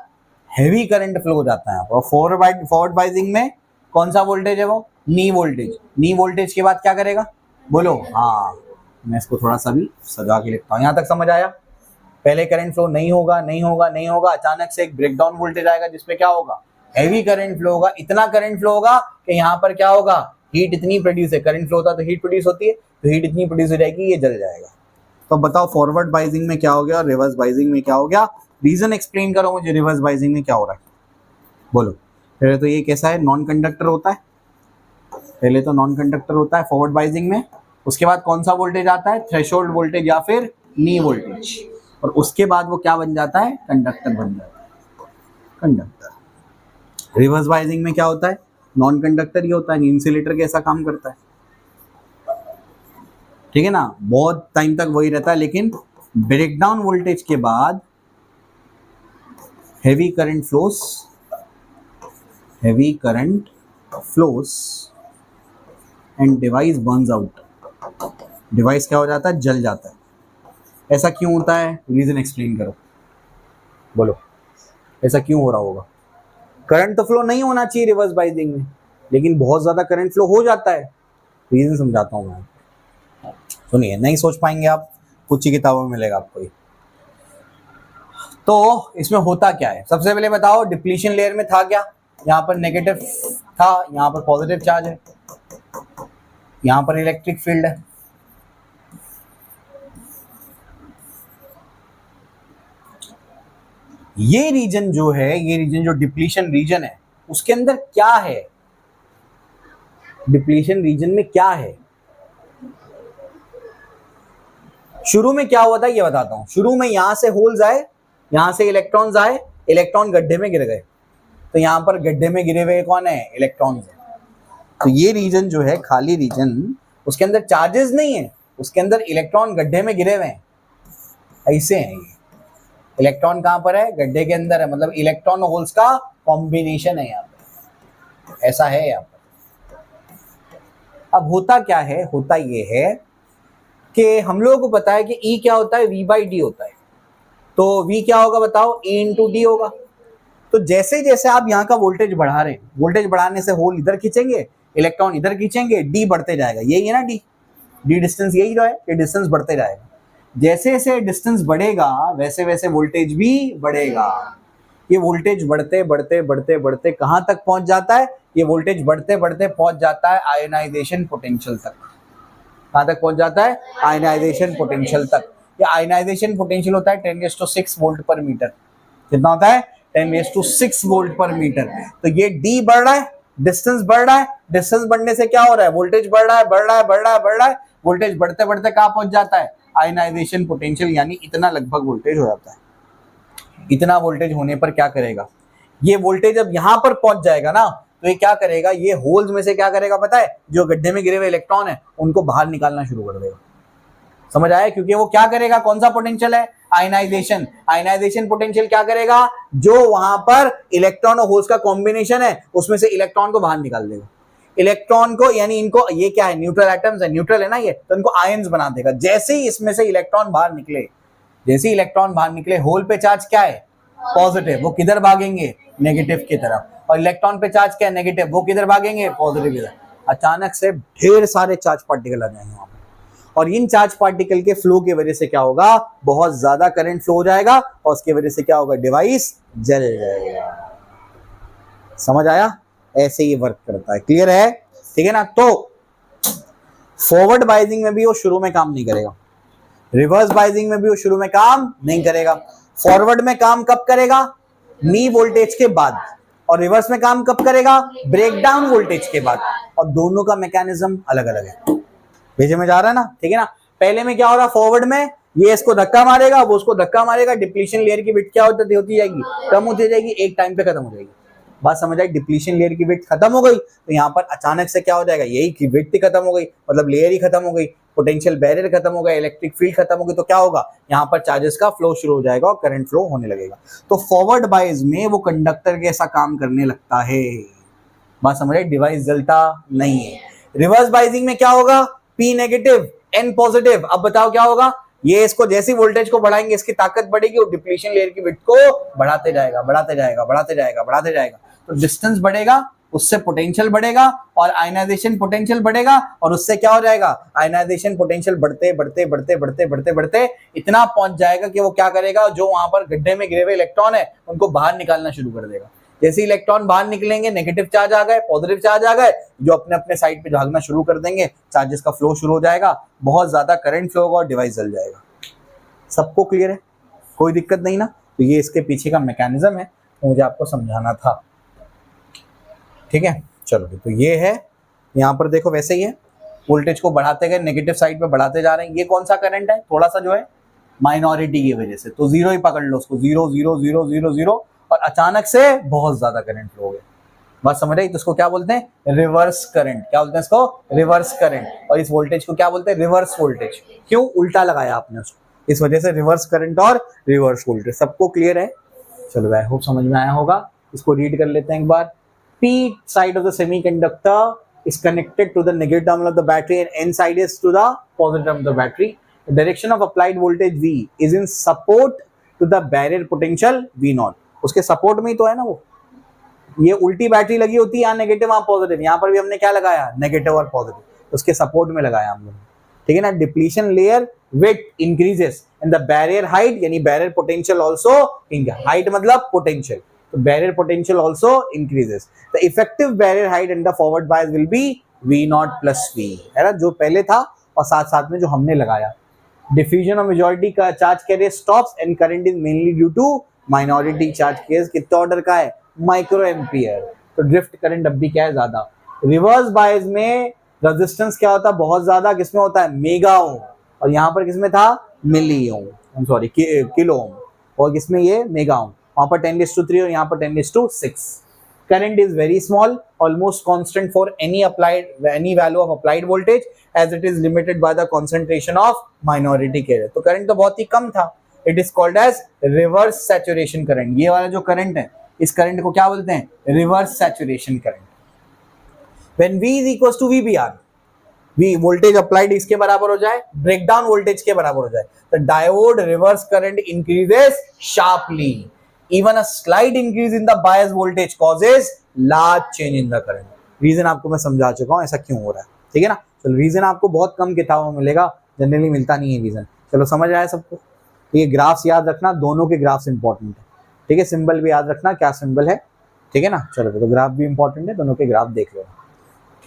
हैवी करंट फ्लो हो जाता है। और फॉरवर्ड बाइजिंग में कौन सा वोल्टेज है, वो नी वोल्टेज। नी वोल्टेज के बाद क्या करेगा, बोलो। हाँ, मैं इसको थोड़ा सा भी सजा के लिखता हूँ। यहां तक समझ आया? पहले करंट फ्लो नहीं होगा, नहीं होगा, नहीं होगा, अचानक से एक ब्रेकडाउन वोल्टेज आएगा जिसपे क्या होगा, हैवी करंट फ्लो होगा। इतना करंट फ्लो होगा कि यहाँ पर क्या होगा, हीट इतनी प्रोड्यूस है, करंट फ्लो होता है तो हीट प्रोड्यूस होती है, तो हीट इतनी प्रोड्यूस हो जाएगी, ये जल जाएगा। तो बताओ फॉरवर्ड बाइजिंग में क्या हो गया और रिवर्स बाइजिंग में क्या हो गया? रीजन एक्सप्लेन करो मुझे, रिवर्स बाइजिंग में क्या हो रहा है, बोलो। पहले तो ये कैसा है, नॉन कंडक्टर होता है, पहले तो नॉन कंडक्टर होता है फॉरवर्ड बाइजिंग में। उसके बाद कौन सा वोल्टेज आता है, थ्रेशोल्ड वोल्टेज या फिर नी वोल्टेज, और उसके बाद वो क्या बन जाता है, कंडक्टर बन जाता है, कंडक्टर। रिवर्स बाइजिंग में क्या होता है, नॉन कंडक्टर ही होता है, इंसुलेटर के ऐसा काम करता है, ठीक है ना, बहुत टाइम तक वही रहता है। लेकिन ब्रेकडाउन वोल्टेज के बाद heavy current flows and device Burns out. Device क्या हो जाता है, जल जाता है। ऐसा क्यों होता है, रीजन एक्सप्लेन करो, बोलो। ऐसा क्यों हो रहा होगा? करंट तो फ्लो नहीं होना चाहिए रिवर्स बाइजिंग में, लेकिन बहुत ज्यादा करंट फ्लो हो जाता है। रीजन समझाता हूं मैं, सुनिए। नहीं सोच पाएंगे आप, कुछ ही किताबों में मिलेगा आपको ये। तो इसमें होता क्या है, सबसे पहले बताओ, डिप्लीशन लेयर में था क्या, यहाँ पर नेगेटिव था, यहाँ पर पॉजिटिव चार्ज है, यहाँ पर इलेक्ट्रिक फील्ड है। ये रीजन जो है, ये रीजन जो डिप्लीशन रीजन है, उसके अंदर क्या है, डिप्लीशन रीजन में क्या है? शुरू में क्या हुआ था ये बताता हूं। शुरू में यहां से होल्स आए, यहां से इलेक्ट्रॉन्स आए, इलेक्ट्रॉन गड्ढे में गिर गए। तो यहां पर गड्ढे में गिरे हुए कौन है, इलेक्ट्रॉन्स है। तो ये रीजन जो है, खाली रीजन, उसके अंदर चार्जेस नहीं है, उसके अंदर इलेक्ट्रॉन गड्ढे में गिरे हुए हैं, ऐसे हैं ये। इलेक्ट्रॉन कहां पर है, गड्ढे के अंदर है, मतलब इलेक्ट्रॉन होल्स का कॉम्बिनेशन है यहाँ पे, ऐसा है यहाँ पर। अब होता क्या है, होता ये है कि हम लोगों को पता है कि E क्या होता है, V/D होता है। तो V क्या होगा बताओ, E/D होगा। तो जैसे जैसे आप यहाँ का वोल्टेज बढ़ा रहे हैं, वोल्टेज बढ़ाने से होल इधर खींचेंगे, इलेक्ट्रॉन इधर खींचेंगे, D बढ़ते जाएगा। यही है ना D डिस्टेंस, यही जो है, ये डिस्टेंस बढ़ते जाएगा। जैसे जैसे डिस्टेंस बढ़ेगा वैसे वैसे वोल्टेज भी बढ़ेगा। ये वोल्टेज बढ़ते बढ़ते बढ़ते बढ़ते कहां तक पहुंच जाता है, ये वोल्टेज बढ़ते बढ़ते पहुंच जाता है आयनाइजेशन पोटेंशियल तक। कहां तक पहुंच जाता है, आयनाइजेशन पोटेंशियल तक। ये आयनाइजेशन पोटेंशियल होता है 10⁶ वोल्ट पर मीटर। कितना होता है, 10⁶ वोल्ट पर मीटर। तो ये D बढ़ रहा है, डिस्टेंस बढ़ रहा है, डिस्टेंस बढ़ने से क्या हो रहा है, वोल्टेज बढ़ रहा है, बढ़ रहा है, बढ़ रहा है, बढ़ रहा है। वोल्टेज बढ़ते बढ़ते कहां पहुंच जाता है, आयनाइजेशन पोटेंशियल, यानी इतना लगभग वोल्टेज हो जाता है। इतना वोल्टेज होने पर क्या करेगा, ये वोल्टेज अब यहां पर पहुंच जाएगा ना, तो ये क्या करेगा, ये होल्स में से क्या करेगा पता है, जो गड्ढे में गिरे हुए इलेक्ट्रॉन है उनको बाहर निकालना शुरू कर देगा। समझ आया? क्योंकि वो क्या करेगा, कौन सा पोटेंशियल है, आयनाइजेशन। आयनाइजेशन पोटेंशियल क्या करेगा, जो वहां पर इलेक्ट्रॉन और होल्स का कॉम्बिनेशन है उसमें से इलेक्ट्रॉन को बाहर निकाल देगा। इलेक्ट्रॉन को, यानी इनको, ये क्या है, न्यूट्रल एटम्स है, न्यूट्रल है ना ये, तो इनको आयंस बना देगा। जैसे ही इसमें से इलेक्ट्रॉन बाहर निकले, जैसे ही इलेक्ट्रॉन बाहर निकले, होल पे चार्ज क्या है, पॉजिटिव, वो किधर भागेंगे, नेगेटिव की तरफ। और इलेक्ट्रॉन पे चार्ज क्या है, नेगेटिव, वो किधर भागेंगे, पॉजिटिव की तरफ। अचानक से ढेर सारे चार्ज पार्टिकल आ जाएंगे वहां पर, और इन चार्ज पार्टिकल के फ्लो की वजह से क्या होगा, बहुत ज्यादा करंट फ्लो हो जाएगा, और उसकी वजह से क्या होगा, डिवाइस जल जाएगा। समझ आया? ऐसे ही वर्क करता है। क्लियर है? ठीक है ना? तो फॉरवर्ड बाइजिंग में भी वो शुरू में काम नहीं करेगा, रिवर्स बाइजिंग में भी वो शुरू में काम नहीं करेगा। फॉरवर्ड में काम कब करेगा, नी वोल्टेज के बाद, और रिवर्स में काम कब करेगा, ब्रेकडाउन वोल्टेज के बाद, और दोनों का मैकेनिज्म अलग अलग है। भेजे में जा रहा है ना, ठीक है ना। पहले में क्या हो रहा, फॉरवर्ड में ये इसको धक्का मारेगा, वो उसको धक्का मारेगा, डिप्लीशन लेयर की विड्थ क्या होती जाएगी, कम होती जाएगी, एक टाइम पे खत्म हो जाएगी। बात समझ आई, डिप्लीशन लेयर की विड्थ खत्म हो गई तो यहाँ पर अचानक से क्या हो जाएगा, यही की विड्थ खत्म हो गई, मतलब लेयर ही खत्म हो गई, पोटेंशियल बैरियर खत्म हो गया, इलेक्ट्रिक फील्ड खत्म हो गई, तो क्या होगा, यहाँ पर चार्जेस का फ्लो शुरू हो जाएगा और करंट फ्लो होने लगेगा। तो फॉरवर्ड बायस में वो कंडक्टर के ऐसा काम करने लगता है। बात समझ आई, डिवाइस जलता नहीं है। रिवर्स बाइजिंग में क्या होगा, P नेगेटिव N पॉजिटिव। अब बताओ क्या होगा, ये इसको जैसी वोल्टेज को बढ़ाएंगे इसकी ताकत बढ़ेगी और डिप्लीशन लेयर की विड्थ को बढ़ाते जाएगा, बढ़ाते जाएगा, बढ़ाते जाएगा, बढ़ाते जाएगा। तो डिस्टेंस बढ़ेगा, उससे पोटेंशियल बढ़ेगा और आयनाइजेशन पोटेंशियल बढ़ेगा, और उससे क्या हो जाएगा, आयनाइजेशन पोटेंशियल बढ़ते बढ़ते बढ़ते बढ़ते बढ़ते बढ़ते इतना पहुंच जाएगा कि वो क्या करेगा, जो वहां पर गड्ढे में गिरे हुए इलेक्ट्रॉन है उनको बाहर निकालना शुरू कर देगा। जैसे इलेक्ट्रॉन बाहर निकलेंगे, नेगेटिव चार्ज आ गए, पॉजिटिव चार्ज आ गए, जो अपने अपने साइड पे भागना शुरू कर देंगे, चार्जेस का फ्लो शुरू हो जाएगा, बहुत ज्यादा करंट फ्लो होगा और डिवाइस जल जाएगा। सबको क्लियर है, कोई दिक्कत नहीं ना। तो ये इसके पीछे का मैकेनिज्म है, मुझे आपको समझाना था, ठीक है। चलो तो ये है, यहाँ पर देखो वैसे ही है, वोल्टेज को बढ़ाते गए, नेगेटिव साइड पे बढ़ाते जा रहे हैं। ये कौन सा करंट है, थोड़ा सा जो है माइनॉरिटी की वजह से, तो जीरो ही पकड़ लो उसको, 0 0 0 0 0, और अचानक से बहुत ज्यादा करंट फ्लो हो गया। बात समझ आई, तो इसको क्या बोलते हैं, रिवर्स करंट। क्या बोलते हैं इसको, रिवर्स करंट। और इस वोल्टेज को क्या बोलते हैं, रिवर्स वोल्टेज। क्यों, उल्टा लगाया आपने उसको, इस वजह से रिवर्स करंट और रिवर्स वोल्टेज। सबको क्लियर है, चलो आई होप समझ में आया होगा। इसको रीड कर लेते हैं एक बार। P side of the semiconductor is connected to the negative terminal of the battery and N side is to the positive terminal of the battery. The direction of applied voltage V is in support to the barrier potential V0. उसके support में ही तो है ना वो, ये उल्टी battery लगी होती है, यहाँ नेगेटिव वहाँ पॉजिटिव, यहाँ पर भी हमने क्या लगाया, नेगेटिव और पॉजिटिव, उसके सपोर्ट में लगाया हम लोग, ठीक है ना। Depletion layer width increases and the barrier height, यानी barrier potential also increase, height मतलब पोटेंशियल, तो barrier potential also increases. The effective barrier height and the forward bias will be V0 plus V, है ना, जो पहले था और साथ साथ में जो हमने लगाया। डिफ्यूजन ऑफ मेजॉरिटी का charge carrier stops and current is mainly due to minority charge carriers. कितने ऑर्डर का है, माइक्रो एम्पियर, तो ड्रिफ्ट करंट अब भी क्या है, ज्यादा। रिवर्स बायस में रेजिस्टेंस क्या होता है, बहुत ज्यादा, किसमें होता है, मेगा ओम, और यहाँ पर किसमें था, मिली ओम, सॉरी किलो ओम, और किसमें ये मेगा ओम, वहां पर 10⁻³ और यहाँ पर 10⁻⁶। Current is very small, almost constant for any value of applied voltage as it is limited by the concentration of minority carrier. तो करंट तो बहुत ही कम था। It is called as reverse saturation current. ये वाला जो करंट है, इस करंट को क्या बोलते हैं, reverse saturation current. When V is equals to VBR, V voltage applied इसके बराबर हो जाए, ब्रेकडाउन वोल्टेज के बराबर हो जाए, तो diode reverse current increases sharply. Even a slight increase in the bias voltage causes large change in the current. Region आपको मैं समझा चुका हूँ ऐसा क्यों हो रहा है, ठीक है ना। चलो रीजन आपको बहुत कम किताबों में मिलेगा, जनरली मिलता नहीं है रीजन। चलो समझ आया सबको। ये ग्राफ्स याद रखना, दोनों के ग्राफ्स इंपॉर्टेंट है, ठीक है। सिंबल भी याद रखना, क्या सिंबल है, ठीक है ना। चलो तो ग्राफ भी इंपॉर्टेंट है, दोनों के ग्राफ देख लेना,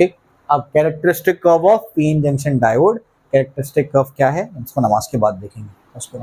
ठीक। अब characteristic curve of P N junction diode, characteristic curve क्या है इसको नमाज के बाद देखेंगे उसको।